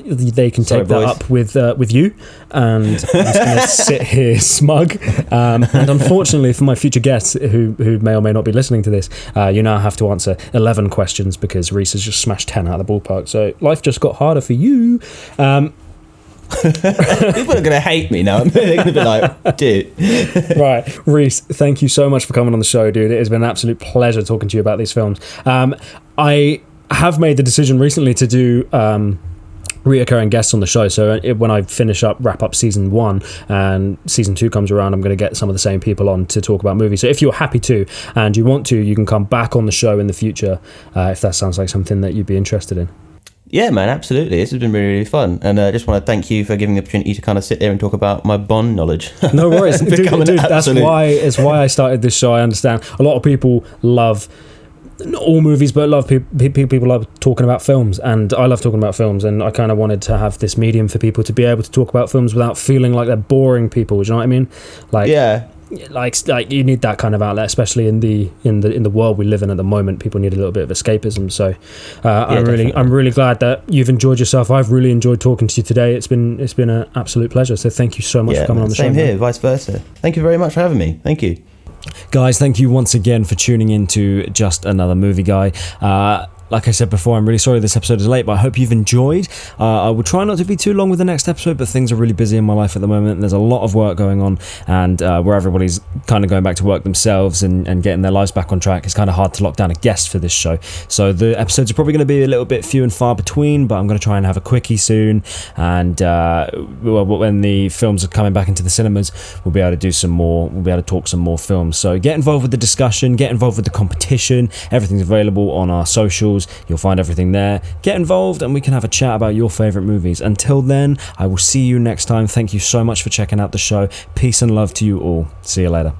They can take that up with you, and I'm just going to sit here smug. And unfortunately for my future guests who may or may not be listening to this, you now have to answer 11 questions because Reece has just smashed 10 out of the ballpark. So life just got harder for you. People are going to hate me now. They're going to be like, dude. Right, Reece, thank you so much for coming on the show, dude. It has been an absolute pleasure talking to you about these films. I have made the decision recently to do reoccurring guests on the show, so when I wrap up season 1 and season 2 comes around, I'm going to get some of the same people on to talk about movies. So if you're happy to and you want to, you can come back on the show in the future if that sounds like something that you'd be interested in. Yeah, man, absolutely. This has been really, really fun. And I just want to thank you for giving me the opportunity to kind of sit there and talk about my Bond knowledge. No worries. dude, that's why I started this show. I understand a lot of people love, not all movies, but love people love talking about films, and I love talking about films, and I kind of wanted to have this medium for people to be able to talk about films without feeling like they're boring people. Do you know what I mean? Like, yeah. Like you need that kind of outlet, especially in the world we live in at the moment. People need a little bit of escapism. So I'm really glad that you've enjoyed yourself. I've really enjoyed talking to you today. It's been an absolute pleasure. So thank you so much for coming on the show. Same here, vice versa. Thank you very much for having me. Thank you. Guys, thank you once again for tuning in to Just Another Movie Guy. Like I said before, I'm really sorry this episode is late, but I hope you've enjoyed. I will try not to be too long with the next episode, but things are really busy in my life at the moment. There's a lot of work going on, and where everybody's kind of going back to work themselves and getting their lives back on track, it's kind of hard to lock down a guest for this show. So the episodes are probably going to be a little bit few and far between, but I'm going to try and have a quickie soon. And when the films are coming back into the cinemas, we'll be able to do some more. We'll be able to talk some more films. So get involved with the discussion, get involved with the competition. Everything's available on our socials. You'll find everything there. Get involved and we can have a chat about your favourite movies. Until then, I will see you next time. Thank you so much for checking out the show. Peace and love to you all. See you later.